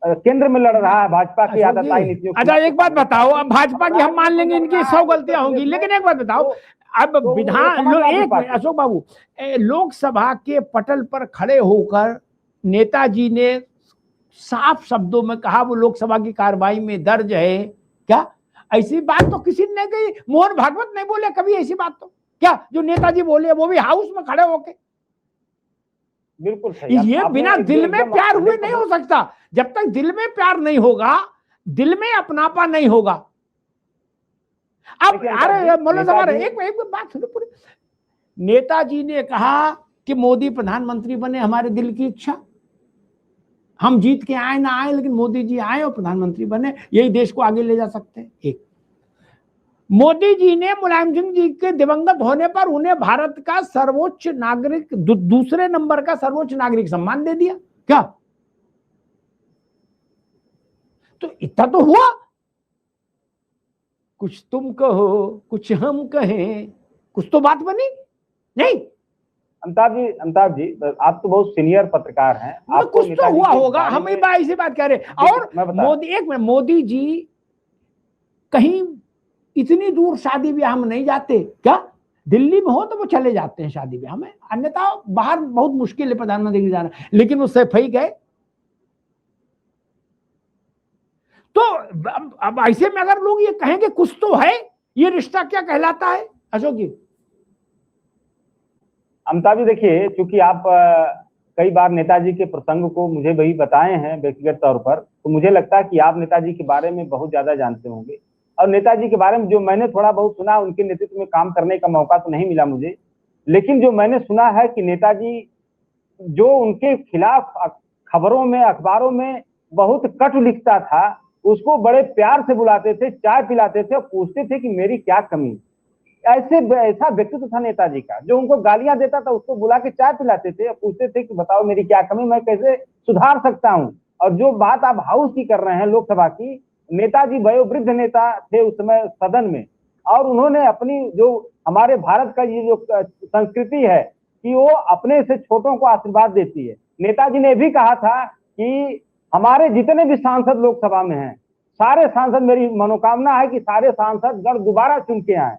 केंद्र में लड़ रहा है भाजपा की आदताई नीतियों। अच्छा एक बात बताओ, अब भाजपा की हम मान लेंगे इनकी 100 गलतियां होंगी, लेकिन एक बात बताओ, अब विधान अशोक बाबू, लोकसभा के पटल पर खड़े होकर नेताजी ने साफ शब्दों में कहा वो लोकसभा की कार्रवाई में दर्ज है। क्या ऐसी बात तो किसी ने नहीं कही? मोहन भागवत नहीं बोले कभी ऐसी बात, तो क्या जो नेताजी बोले वो भी हाउस में खड़े होके? बिल्कुल सही। ये बिना दिल में प्यार हुए नहीं हो सकता। जब तक दिल में प्यार नहीं होगा, दिल में अपनापा नहीं होगा। अब अरे मौलाना साहब एक बात सुनो पूरी। नेताजी ने कहा कि मोदी प्रधानमंत्री बने, हमारे दिल की इच्छा, हम जीत के आए ना आए, लेकिन मोदी जी आए और प्रधानमंत्री बने, यही देश को आगे ले जा सकते हैं। एक मोदी जी ने मुलायम सिंह जी के दिवंगत होने पर उन्हें भारत का सर्वोच्च नागरिक, दूसरे नंबर का सर्वोच्च नागरिक सम्मान दे दिया। क्या तो इतना तो हुआ? कुछ तुम कहो कुछ हम कहें, कुछ तो बात बनी नहीं? अमिताभ जी आप तो बहुत सीनियर पत्रकार हैं, आप कुछ तो हुआ होगा, हम इसी बात कह रहे हैं। और मोदी जी कहीं इतनी दूर शादी ब्याह में नहीं जाते क्या? दिल्ली में हो तो वो चले जाते हैं शादी ब्याह में, अन्यथा बाहर बहुत मुश्किल है प्रधानमंत्री के जाना, लेकिन वो सैफ ही गए। तो अब ऐसे में अगर लोग ये कहें कि कुछ तो है, ये रिश्ता क्या कहलाता है अशोक जी? अमिताभ जी देखिए, चूंकि आप कई बार नेताजी के प्रसंग को मुझे भी बताए हैं व्यक्तिगत तौर पर, तो मुझे लगता है कि आप नेताजी के बारे में बहुत ज्यादा जानते होंगे। और नेताजी के बारे में जो मैंने थोड़ा बहुत सुना, उनके नेतृत्व में काम करने का मौका तो नहीं मिला मुझे, लेकिन जो मैंने सुना है कि नेताजी जो उनके खिलाफ खबरों में, अखबारों में बहुत कटु लिखता था, उसको बड़े प्यार से बुलाते थे, चाय पिलाते थे और पूछते थे कि मेरी क्या कमी। ऐसा व्यक्तित्व था नेताजी का, जो उनको गालियां देता था उसको बुला के चाय पिलाते थे, पूछते थे कि बताओ मेरी क्या कमी, मैं कैसे सुधार सकता हूं। और जो बात आप हाउस की कर रहे हैं लोकसभा की, नेताजी वयोवृद्ध नेता थे उस समय सदन में, और उन्होंने अपनी जो हमारे भारत का ये जो संस्कृति है कि वो अपने से छोटों को आशीर्वाद देती है। नेताजी ने भी कहा था कि हमारे जितने भी सांसद लोकसभा में हैं, सारे सांसद, मेरी मनोकामना है कि सारे सांसद गण दोबारा चुन के आए।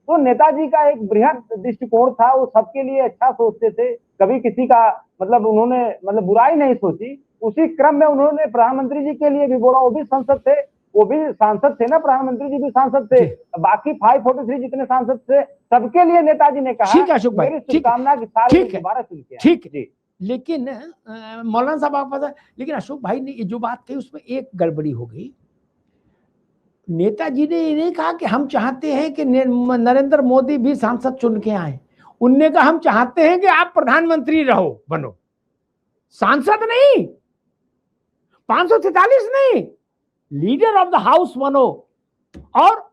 तो नेताजी का एक बृहद दृष्टिकोण था, वो सबके लिए अच्छा सोचते थे, कभी किसी का उन्होंने बुराई नहीं सोची। उसी क्रम में उन्होंने प्रधानमंत्री जी के लिए भी बोला, वो भी संसद थे, वो भी सांसद थे ना, प्रधानमंत्री जी भी सांसद थे, बाकी 543 जितने सांसद थे सबके लिए नेताजी ने कहा ठीक है अशोक भाई, मेरी शुभकामना कि सारे दोबारा चुन के आए। ठीक है, लेकिन मौलाना साहब आप पता, लेकिन अशोक भाई ने ये जो बात कही उसमें एक गड़बड़ी हो गई। नेताजी ने ये नहीं कहा कि हम चाहते हैं कि नरेंद्र मोदी भी सांसद चुन के आए, उनने कहा हम चाहते हैं कि आप प्रधानमंत्री रहो, बनो, सांसद नहीं, 543 नहीं, लीडर ऑफ द हाउस बनो। और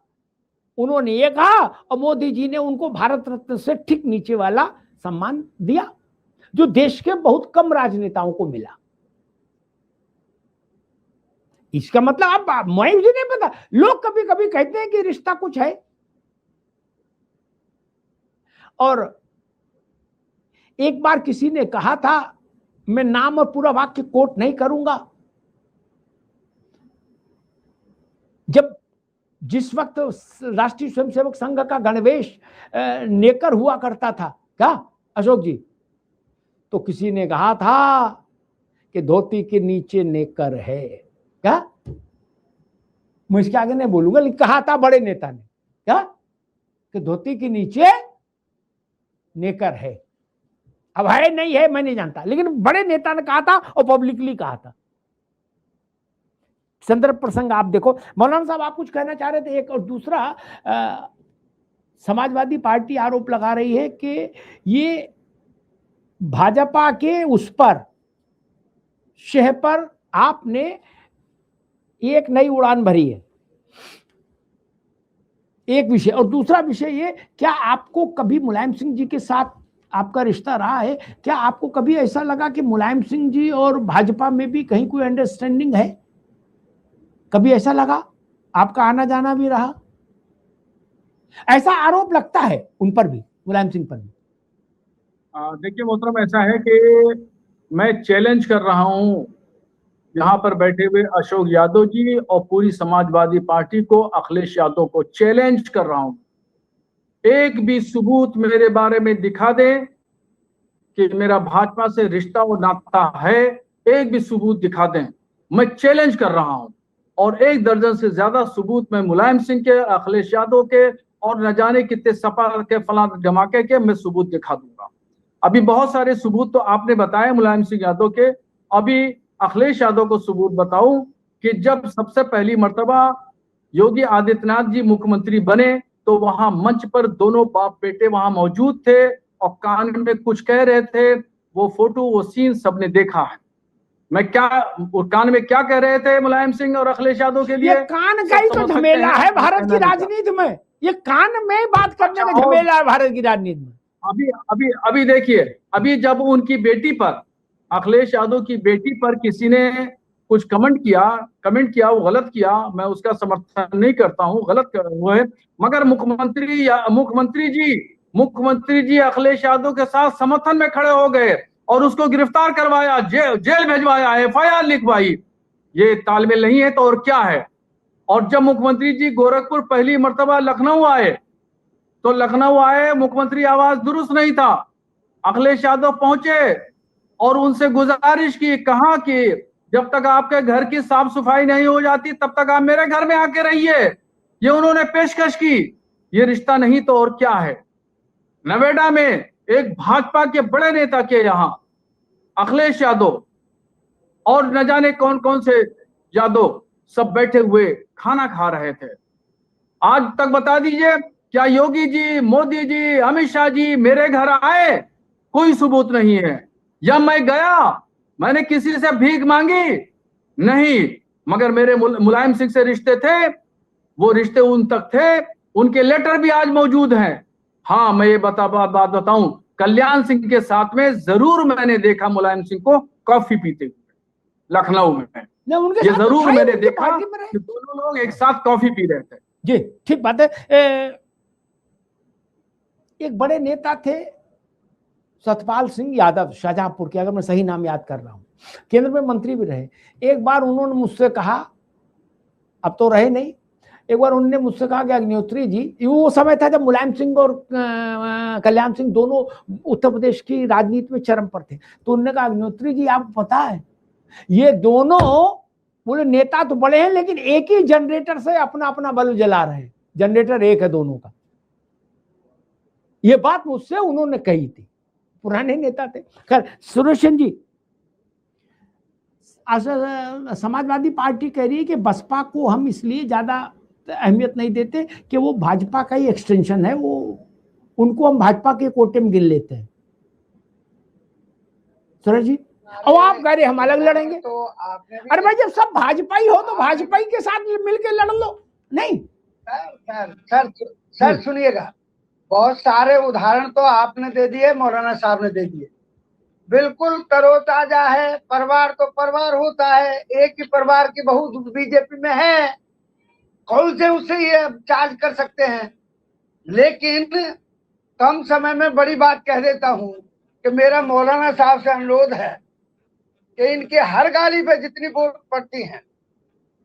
उन्होंने ये कहा, और मोदी जी ने उनको भारत रत्न से ठीक नीचे वाला सम्मान दिया, जो देश के बहुत कम राजनेताओं को मिला। इसका मतलब अब मुझे नहीं पता, लोग कभी कभी कहते हैं कि रिश्ता कुछ है, और एक बार किसी ने कहा था, मैं नाम और पूरा वाक्य कोट नहीं करूंगा, जब जिस वक्त राष्ट्रीय स्वयंसेवक संघ का गणवेश नेकर हुआ करता था, क्या अशोक जी, तो किसी ने कहा था कि धोती के नीचे नेकर है, क्या, मैं इसके आगे नहीं बोलूंगा, लेकिन कहा था बड़े नेता ने, क्या, कि धोती के नीचे नेकर है। अब है नहीं है मैं नहीं जानता, लेकिन बड़े नेता ने कहा था और पब्लिकली कहा था। संदर्भ प्रसंग आप देखो। मौलाना साहब आप कुछ कहना चाह रहे थे। एक और दूसरा, समाजवादी पार्टी आरोप लगा रही है कि ये भाजपा के उस पर शह पर आपने एक नई उड़ान भरी है, एक विषय। और दूसरा विषय ये, क्या आपको कभी मुलायम सिंह जी के साथ आपका रिश्ता रहा है, क्या आपको कभी ऐसा लगा कि मुलायम सिंह जी और भाजपा में भी कहीं कोई अंडरस्टैंडिंग है? कभी ऐसा लगा? आपका आना जाना भी रहा, ऐसा आरोप लगता है उन पर भी, मुलायम सिंह पर भी। देखिए मोहतरम, ऐसा है कि मैं चैलेंज कर रहा हूं यहाँ पर बैठे हुए अशोक यादव जी और पूरी समाजवादी पार्टी को, अखिलेश यादव को चैलेंज कर रहा हूं, एक भी सबूत मेरे बारे में दिखा दें कि मेरा भाजपा से रिश्ता और नाता है, एक भी सबूत दिखा दें, मैं चैलेंज कर रहा हूं। और 1 दर्जन से ज्यादा सबूत मैं मुलायम सिंह के, अखिलेश यादव के और न जाने कितने सपा के, फलां धमाके के मैं सबूत दिखा दूंगा। अभी बहुत सारे सबूत तो आपने बताए मुलायम सिंह यादव के, अभी अखिलेश यादव को सबूत बताऊं कि जब सबसे पहली मर्तबा योगी आदित्यनाथ जी मुख्यमंत्री बने तो वहां मंच पर दोनों बाप बेटे वहां मौजूद थे और कान में कुछ कह रहे थे। वो फोटो, वो सीन सबने देखा है। मैं क्या, कान में क्या कह रहे थे मुलायम सिंह और अखिलेश यादव के लिए? ये कान का ही तो झमेला है भारत की राजनीति में, ये कान में बात करने का झमेला है भारत की राजनीति में। अभी देखिए, अभी जब उनकी बेटी पर, अखिलेश यादव की बेटी पर किसी ने कुछ कमेंट किया, वो गलत किया, मैं उसका समर्थन नहीं करता हूँ, गलत हुआ है, मगर मुख्यमंत्री जी अखिलेश यादव के साथ समर्थन में खड़े हो गए और उसको गिरफ्तार करवाया, जेल भेजवाया, FIR लिखवाई। ये तालमेल नहीं है तो और क्या है? और जब मुख्यमंत्री जी गोरखपुर पहली मर्तबा लखनऊ आए तो मुख्यमंत्री आवास दुरुस्त नहीं था, अखिलेश यादव पहुंचे और उनसे गुजारिश की, कहा कि जब तक आपके घर की साफ सफाई नहीं हो जाती तब तक आप मेरे घर में आके रहिए। ये उन्होंने पेशकश की। ये रिश्ता नहीं तो और क्या है? नोएडा में एक भाजपा के बड़े नेता के यहाँ अखिलेश यादव और न जाने कौन कौन से यादव सब बैठे हुए खाना खा रहे थे। आज तक बता दीजिए, क्या योगी जी, मोदी जी, अमित शाह जी मेरे घर आए? कोई सबूत नहीं है। या मैं गया, मैंने किसी से भीख मांगी? नहीं। मगर मेरे मुलायम सिंह से रिश्ते थे, वो रिश्ते उन तक थे उनके लेटर भी आज मौजूद हैं। हाँ, मैं ये बात बताऊं, कल्याण सिंह के साथ में जरूर मैंने देखा मुलायम सिंह को कॉफी पीते हुए लखनऊ में। ये जरूर मैंने देखा कि दोनों लोग एक साथ कॉफी पी रहे थे। जी, ठीक बात है। एक बड़े नेता थे सतपाल सिंह यादव, शाहजहांपुर के, अगर मैं सही नाम याद कर रहा हूं, केंद्र में मंत्री भी रहे। एक बार उन्होंने मुझसे कहा, अब तो रहे नहीं, एक बार उन्होंने मुझसे कहा कि अग्निहोत्री जी, वो समय था जब मुलायम सिंह और कल्याण सिंह दोनों उत्तर प्रदेश की राजनीति में चरम पर थे, तो उन्होंने कहा अग्निहोत्री जी आपको पता है ये दोनों, बोले नेता तो बड़े हैं लेकिन एक ही जनरेटर से अपना अपना बल्ब जला रहे हैं, जनरेटर एक है दोनों का। ये बात मुझसे उन्होंने कही थी, पुराने नेता थे। खैर, सुरेशन जी, समाजवादी पार्टी कह रही है कि बसपा को हम इसलिए ज्यादा अहमियत नहीं देते कि वो भाजपा का ही एक्सटेंशन है, वो उनको हम भाजपा के कोटे में गिन लेते हैं। सुरेश जी, अब आप कह रहे हम अलग लड़ेंगे, तो अरे भाई जब सब भाजपा ही हो तो भाजपा ही के साथ मिलकर लड़ लो। नहीं सर सुनिएगा, बहुत सारे उदाहरण तो आपने दे दिए, मौलाना साहब ने दे दिए। बिल्कुल तरोताजा है, परिवार तो परिवार होता है, एक ही परिवार की बहू बीजेपी में है, कौन से उससे ये चार्ज कर सकते हैं। लेकिन कम समय में बड़ी बात कह देता हूं कि मेरा मौलाना साहब से अनुरोध है कि इनके हर गाली पे जितनी वोट पड़ती हैं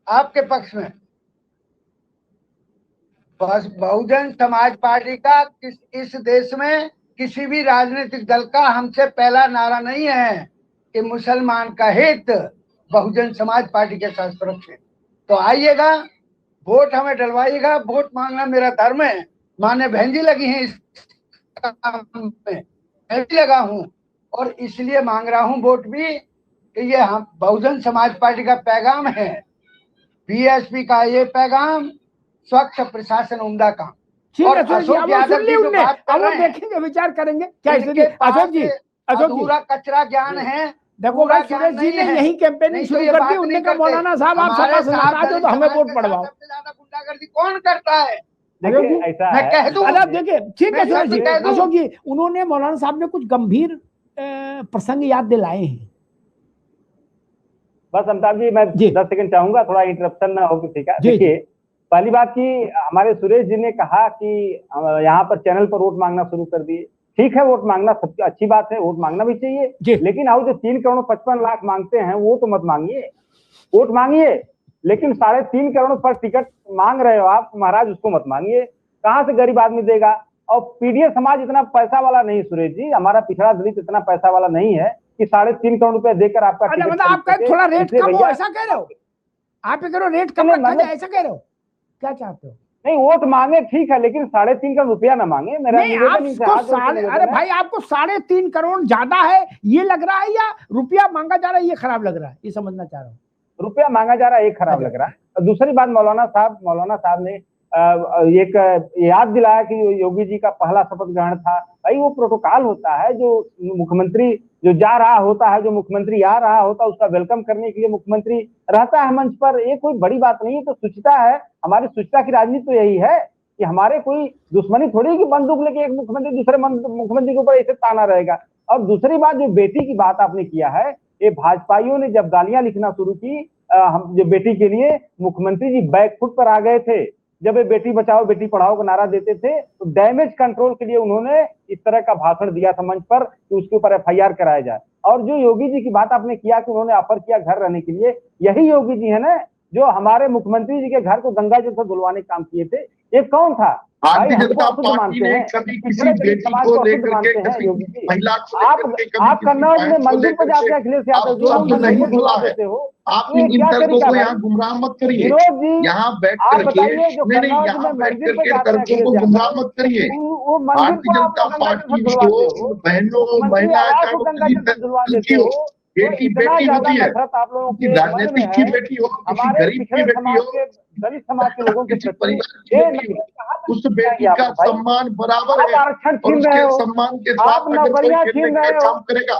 आपके पक्ष में, बस बहुजन समाज पार्टी का इस देश में किसी भी राजनीतिक दल का हमसे पहला नारा नहीं है कि मुसलमान का हित बहुजन समाज पार्टी के साथ सुरक्षित। तो आइएगा, वोट हमें डलवाइएगा, वोट मांगना मेरा धर्म है। माने बहन जी लगी हैं इस काम में, मैं भी लगा हूं और इसलिए मांग रहा हूं वोट भी कि ये हम बहुजन समाज पार्टी का पैगाम है, बीएसपी का ये पैगाम, स्वच्छ प्रशासन उम्दा काम। और अशोक यादव जी जो बात कर रहे हैं, देखेंगे, विचार करेंगे क्या अशोक जी, अधूरा कचरा ज्ञान है। देखो भाई, सुरेश जी ने यही कैंपेनिंग शुरू कर दी, उन्होंने कहा मौलाना साहब आप सपा से नाराज हो तो हमें वोट पड़वाओ। गुंडागर्दी कौन करता है? मैं कह दूं, देखिए ठीक है सुरेश जी, अशोक जी, उन्होंने मौलाना साहब ने कुछ गंभीर प्रसंग याद दिलाए हैं। बस अमिताभ जी, मैं 10 सेकंड चाहूंगा, थोड़ा इंटरप्शन ना हो किसी का। देखिए, पहली बात की हमारे सुरेश जी ने कहा कि यहाँ पर चैनल पर वोट मांगना शुरू कर दिए। ठीक है, वोट मांगना सबसे अच्छी बात है, वोट मांगना भी चाहिए, लेकिन आओ जो 3 करोड़ 55 लाख मांगते हैं वो तो मत मांगिए। वोट मांगिए, लेकिन 3.5 करोड़ पर टिकट मांग रहे हो आप महाराज, उसको मत मांगिए। कहाँ से गरीब आदमी देगा? और पीडीए समाज इतना पैसा वाला नहीं सुरेश जी, हमारा पिछड़ा दलित इतना पैसा वाला नहीं है कि 3.5 करोड़ रुपए देकर आपका मतलब आपका थोड़ा रेट कम हो, ऐसा कह रहे हो आप? ये करो रेट कम रखा जाए, ऐसा कह रहे हो? क्या चाहते हो? नहीं, वोट मांगे ठीक है, लेकिन 3.5 करोड़ रुपया ना मांगे। मेरा अरे भाई, आपको 3.5 करोड़ ज्यादा है ये लग रहा है, या रुपया मांगा जा रहा है ये खराब लग रहा है? ये समझना चाह रहा हूँ। रुपया मांगा जा रहा है ये खराब लग रहा है। और दूसरी बात, मौलाना साहब ने एक याद दिलाया कि योगी जी का पहला शपथ ग्रहण था। भाई, वो प्रोटोकॉल होता है, जो मुख्यमंत्री जो जा रहा होता है, जो मुख्यमंत्री आ रहा होता है, उसका वेलकम करने के लिए मुख्यमंत्री रहता है मंच पर। ये कोई बड़ी बात नहीं है, तो शुचिता है। हमारी शुचिता की राजनीति तो यही है कि हमारे कोई दुश्मनी थोड़ी है कि बंदूक लेके एक मुख्यमंत्री दूसरे मुख्यमंत्री के ऊपर ऐसे ताना रहेगा। और दूसरी बात, जो बेटी की बात आपने किया है, ये भाजपाइयों ने जब गालियां लिखना शुरू की हम जो बेटी के लिए, मुख्यमंत्री जी बैकफुट पर आ गए थे। जब ये बेटी बचाओ बेटी पढ़ाओ का नारा देते थे, तो डैमेज कंट्रोल के लिए उन्होंने इस तरह का भाषण दिया था मंच पर कि उसके ऊपर एफआईआर कराया जाए। और जो योगी जी की बात आपने किया कि उन्होंने ऑफर किया घर रहने के लिए, यही योगी जी है ना जो हमारे मुख्यमंत्री जी के घर को गंगा जल से धुलवाने का काम किए थे। ये कौन था? भारतीय जनता पार्टी ने कभी किसी बेटी को लेकर के कभी महिला को आप कन्नौज में मंदिर पर जाके अखिलेश यादव नहीं बोला है। आप इन तर्कों को यहाँ गुमराह मत करिए, यहाँ बैठ करके नहीं, यहाँ बैठ करके तर्कों को गुमराह मत करिए। भारतीय जनता पार्टी को बहनों महिलाएं बेटी बेटी होती है, कि राजनीतिक की बेटी हो, किसी गरीब की बेटी हो, दलित समाज के लोगों के बेटी हो, उस बेटी का सम्मान बराबर है। और उसके सम्मान के साथ अगर कोई खेलने का काम करेगा,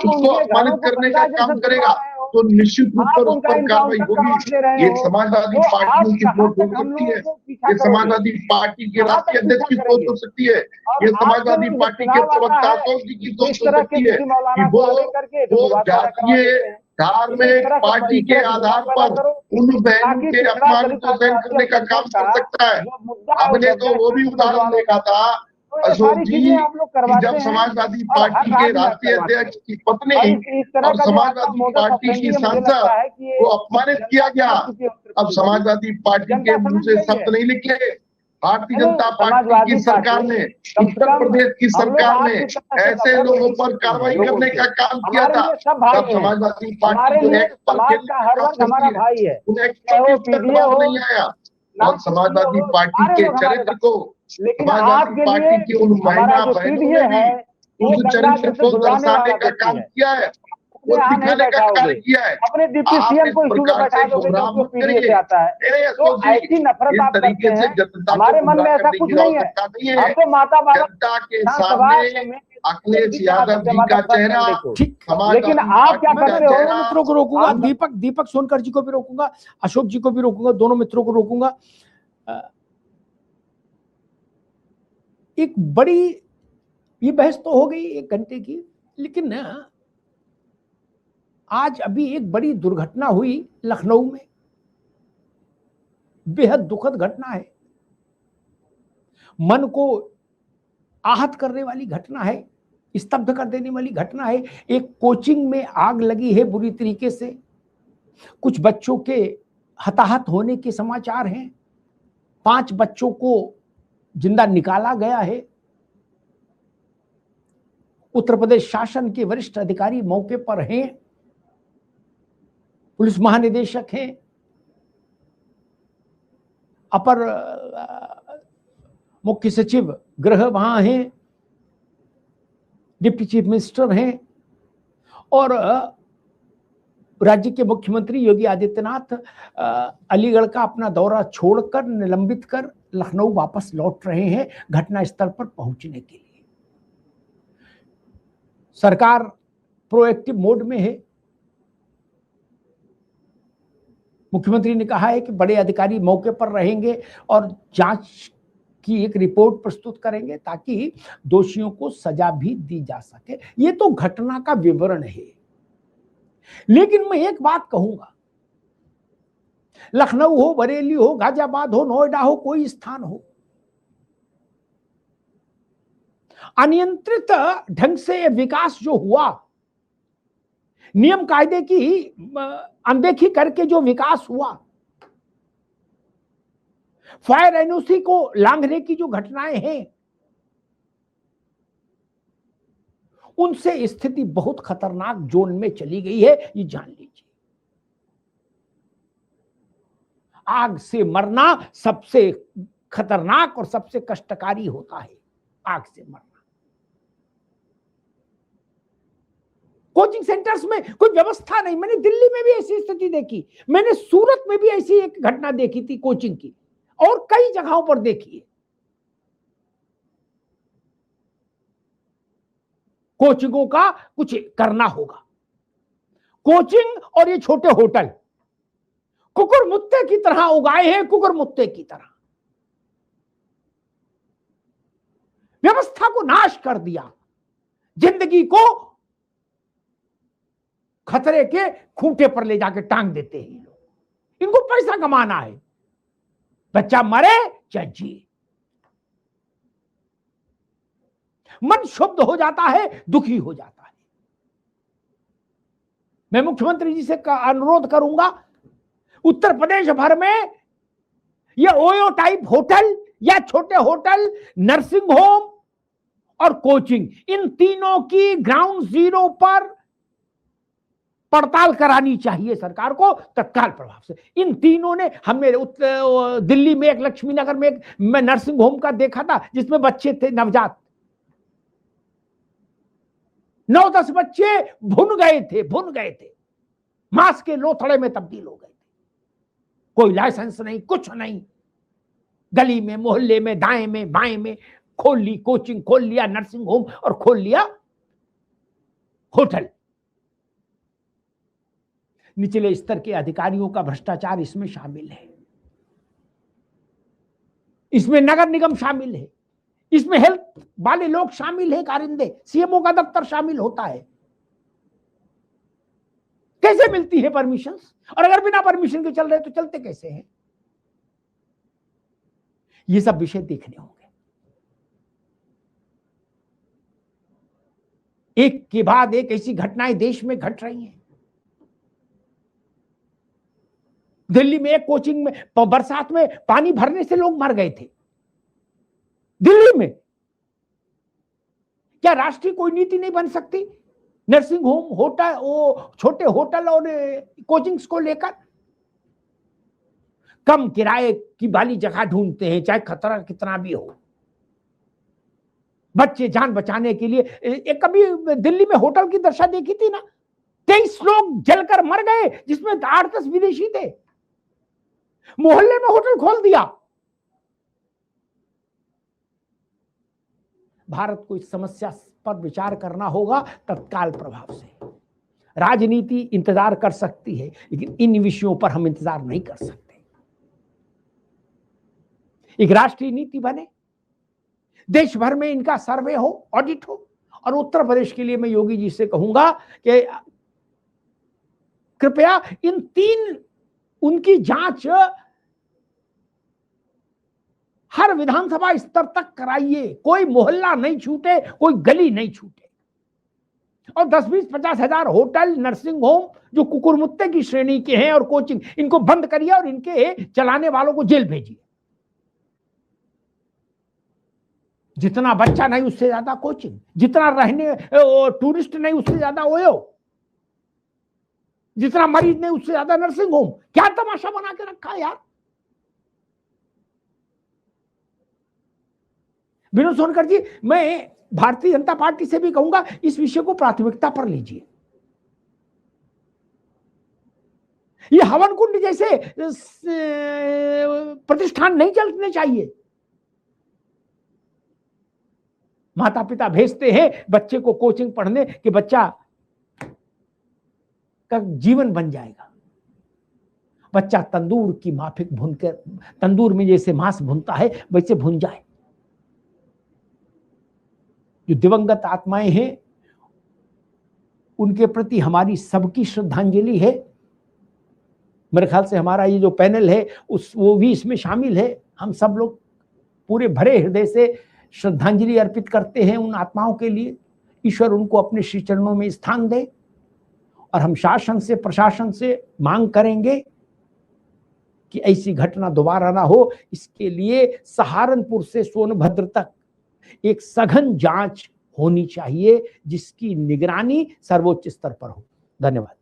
उसको अपमानित करने का काम करेगा, तो निश्चित रूप आप पर उस उनका पर कार्रवाई एनकाउंटर होगी। करवा दे रहे ये हो, समाजवादी तो पार्टियों आप की कहाँ सोच हो तक हम सकती है, लोगों को पीछा ये करोगे? समाजवादी पार्टी के कहाँ तक राष्ट्रीय अध्यक्ष की पीछा सोच करेंगे? हो सकती है, और ये आपके समाजवादी मन में पार्टी के चुनाव आता प्रवक्ता है, अशोक जी की इस सोच हो तरह के सकती है किसी कि मौलाना को आगे करके तो वो विवाद पैदा करवा जातीय देते हैं। धार्मिक पार्टी के आधार पर उन बहनों ताकि के पिछड़ा अपमान दलित को सहन आदिवासी करने का काम अल्पसंख्यक कर सकता है। जो मुद्दा है वो हमने जब तो वो भी उदाहरण देखा था तो ये अशोक सारी जी चीजें आप लोग कि करवाते जब हैं समाजवादी और हर पार्टी के राज्य में राष्ट्रीय करवाते अध्यक्ष हैं। की और पत्नी इस तरह और का जो आपका समाजवादी मोडस पार्टी ऑपरेंडी की है, मुझे सांसद लगता है कि ये को अपमानित किया गया। अब समाजवादी पार्टी के जनता मुंह समझ से गई शब्द है। नहीं निकले। भारतीय नहीं, जनता पार्टी समाजवादी की सरकार पार्टी ने, कम से उत्तर कम प्रदेश की हम लोग सरकार ने आपकी तरह से ऐसे नफरत लोगों नहीं पर करते हैं कार्रवाई लोगों करने से। का काम किया हमारे था। लिए सब भाई तब हैं। समाजवादी हमारे पार्टी जो लिए एक पर समाज खेलने का का हर काम वर्ग हमारा करती है, भाई है, उन्हें चाहे वो किसी पीडीए जवाब हो, नहीं आया। और नॉन समाजवादी पीडीए हो, पार्टी सारे के लोग हमारे चरित्र भाई। को, लेकिन समाजवादी आपके पार्टी लिए की उन हमारा महिला जो बहनों पीडीए ने भी है वो उस गंगा चरित्र जल से को धुलवाने दर्शाने वाला का व्यक्ति काम है। किया है, वो यहाँ नहीं दिखाने का कार्य बैठाओगे, किया है। अपने डिप्टी आप सीएम इस को इशू पे प्रकार बैठा से दोगे गुमराह क्योंकि वो मत पीडीए से करिए। आता है। नहीं तो अशोक जी, ऐसी नफरत इस आप करते तरीके से हैं। जनता हमारे को मन में गुमराह ऐसा करने कुछ की नहीं है। आवश्यकता नहीं हम है। तो माता बाबा जनता के विधानसभा सामने में अखिलेश यादव जी का चेहरा, लेकिन समाजवादी आप क्या पार्टी का करते हो? चेहरा, मित्रों को रोकूंगा, आप दीपक सोनकर जी को भी रोकूंगा, अशोक जी को भी रोकूंगा, दोनों मित्रों को रोकूंगा। एक बड़ी ये बहस तो हो गई 1 घंटे की, लेकिन ना आज अभी एक बड़ी दुर्घटना हुई लखनऊ में, बेहद दुखद घटना है, मन को आहत करने वाली घटना है, स्तब्ध कर देने वाली घटना है। एक कोचिंग में आग लगी है बुरी तरीके से, कुछ बच्चों के हताहत होने के समाचार हैं, 5 बच्चों को जिंदा निकाला गया है। उत्तर प्रदेश शासन के वरिष्ठ अधिकारी मौके पर हैं, पुलिस महानिदेशक हैं, अपर मुख्य सचिव गृह वहां हैं, डिप्टी चीफ मिनिस्टर हैं और राज्य के मुख्यमंत्री योगी आदित्यनाथ अलीगढ़ का अपना दौरा छोड़कर, निलंबित कर लखनऊ वापस लौट रहे हैं घटना स्थल पर पहुंचने के लिए। सरकार प्रोएक्टिव मोड में है। मुख्यमंत्री ने कहा है कि बड़े अधिकारी मौके पर रहेंगे और जांच की एक रिपोर्ट प्रस्तुत करेंगे ताकि दोषियों को सजा भी दी जा सके। ये तो घटना का विवरण है, लेकिन मैं एक बात कहूंगा, लखनऊ हो, बरेली हो, गाजियाबाद हो, नोएडा हो, कोई स्थान हो, अनियंत्रित ढंग से विकास जो हुआ, नियम कायदे की अनदेखी करके जो विकास हुआ, फायर एनओसी को लांघने की जो घटनाएं हैं, उनसे स्थिति बहुत खतरनाक जोन में चली गई है, ये जान लीजिए। आग से मरना सबसे खतरनाक और सबसे कष्टकारी होता है, आग से मरना। कोचिंग सेंटर्स में कोई व्यवस्था नहीं। मैंने दिल्ली में भी ऐसी स्थिति देखी, मैंने सूरत में भी ऐसी एक घटना देखी थी कोचिंग की, और कई जगहों पर देखी है। कोचिंगों का कुछ करना होगा। कोचिंग और ये छोटे होटल कुकुर मुत्ते की तरह उगाए हैं, कुकुर मुत्ते की तरह व्यवस्था को नाश कर दिया, जिंदगी को खतरे के खूंटे पर ले जाके टांग देते हैं लोग। इनको पैसा कमाना है, बच्चा मरे चाहे जिए। मन शुद्ध हो जाता है, दुखी हो जाता है। मैं मुख्यमंत्री जी से अनुरोध करूंगा, उत्तर प्रदेश भर में ये ओयो टाइप होटल या छोटे होटल, नर्सिंग होम और कोचिंग, इन तीनों की ग्राउंड जीरो पर पड़ताल करानी चाहिए सरकार को तत्काल प्रभाव से। इन तीनों ने, हमने दिल्ली में एक, लक्ष्मी नगर में एक मैं नर्सिंग होम का देखा था जिसमें बच्चे थे नवजात, 9-10 बच्चे भुन गए थे, मांस के लोथड़े में तब्दील हो गए थे। कोई लाइसेंस नहीं, कुछ नहीं, गली में, मोहल्ले में, दाएं में, बाएं में खोल ली कोचिंग, खोल लिया नर्सिंग होम और खोल लिया होटल। निचले स्तर के अधिकारियों का भ्रष्टाचार इसमें शामिल है, इसमें नगर निगम शामिल है, इसमें हेल्थ वाले लोग शामिल है, कारिंदे, सीएमओ का दफ्तर शामिल होता है। कैसे मिलती है परमिशन? और अगर बिना परमिशन के चल रहे तो चलते कैसे हैं? ये सब विषय देखने होंगे। एक के बाद एक ऐसी घटनाएं देश में घट रही हैं। दिल्ली में एक कोचिंग में बरसात में पानी भरने से लोग मर गए थे, दिल्ली में। क्या राष्ट्रीय कोई नीति नहीं बन सकती नर्सिंग होम, होटल, वो छोटे होटल और कोचिंग्स को लेकर? कम किराए की वाली जगह ढूंढते हैं, चाहे खतरा कितना भी हो। बच्चे जान बचाने के लिए, एक कभी दिल्ली में होटल की दशा देखी थी ना, 23 लोग जलकर मर गए, जिसमें 8-10 विदेशी थे। मोहल्ले में होटल खोल दिया। भारत को इस समस्या पर विचार करना होगा तत्काल प्रभाव से। राजनीति इंतजार कर सकती है, लेकिन इन विषयों पर हम इंतजार नहीं कर सकते। एक राष्ट्रीय नीति बने, देश भर में इनका सर्वे हो, ऑडिट हो। और उत्तर प्रदेश के लिए मैं योगी जी से कहूंगा कि कृपया इन 3 उनकी जांच हर विधानसभा स्तर तक कराइए। कोई मोहल्ला नहीं छूटे, कोई गली नहीं छूटे। और 10-20-50 हजार होटल, नर्सिंग होम जो कुकुरमुत्ते की श्रेणी के हैं और कोचिंग, इनको बंद करिए और इनके चलाने वालों को जेल भेजिए। जितना बच्चा नहीं उससे ज्यादा कोचिंग, जितना रहने टूरिस्ट नहीं उससे ज्यादा ओयो, जितना मरीज नहीं उससे ज्यादा नर्सिंग होम। क्या तमाशा बना के रखा है यार। विनोद सोनकर जी, मैं भारतीय जनता पार्टी से भी कहूंगा, इस विषय को प्राथमिकता पर लीजिए। ये हवन कुंड जैसे प्रतिष्ठान नहीं चलने चाहिए। माता पिता भेजते हैं बच्चे को कोचिंग पढ़ने कि बच्चा का जीवन बन जाएगा। बच्चा तंदूर की माफिक भूनकर, तंदूर में जैसे मांस भुनता है वैसे भुन जाए। जो दिवंगत आत्माएं हैं उनके प्रति हमारी सबकी श्रद्धांजलि है। मेरे ख्याल से हमारा ये जो पैनल है वो भी इसमें शामिल है। हम सब लोग पूरे भरे हृदय से श्रद्धांजलि अर्पित करते हैं उन आत्माओं के लिए। ईश्वर उनको अपने श्री चरणों में स्थान दे। और हम शासन से, प्रशासन से मांग करेंगे कि ऐसी घटना दोबारा ना हो। इसके लिए सहारनपुर से सोनभद्र तक एक सघन जांच होनी चाहिए, जिसकी निगरानी सर्वोच्च स्तर पर हो। धन्यवाद।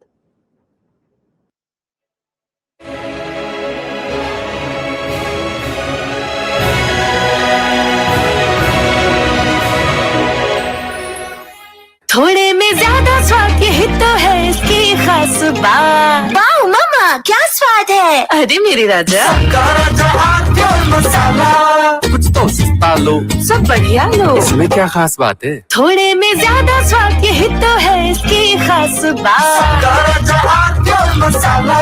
थोड़े में ज्यादा स्वाद, यही तो है इसकी खास बात। वाओ मम्मा, क्या स्वाद है। अरे मेरे राजा, राजा आरपीआर मसाला। कुछ तो सस्ता लो, सब बढ़िया लो। इसमें क्या खास बात है? थोड़े में ज्यादा स्वाद, यही तो है इसकी खास बात। राजा आरपीआर मसाला।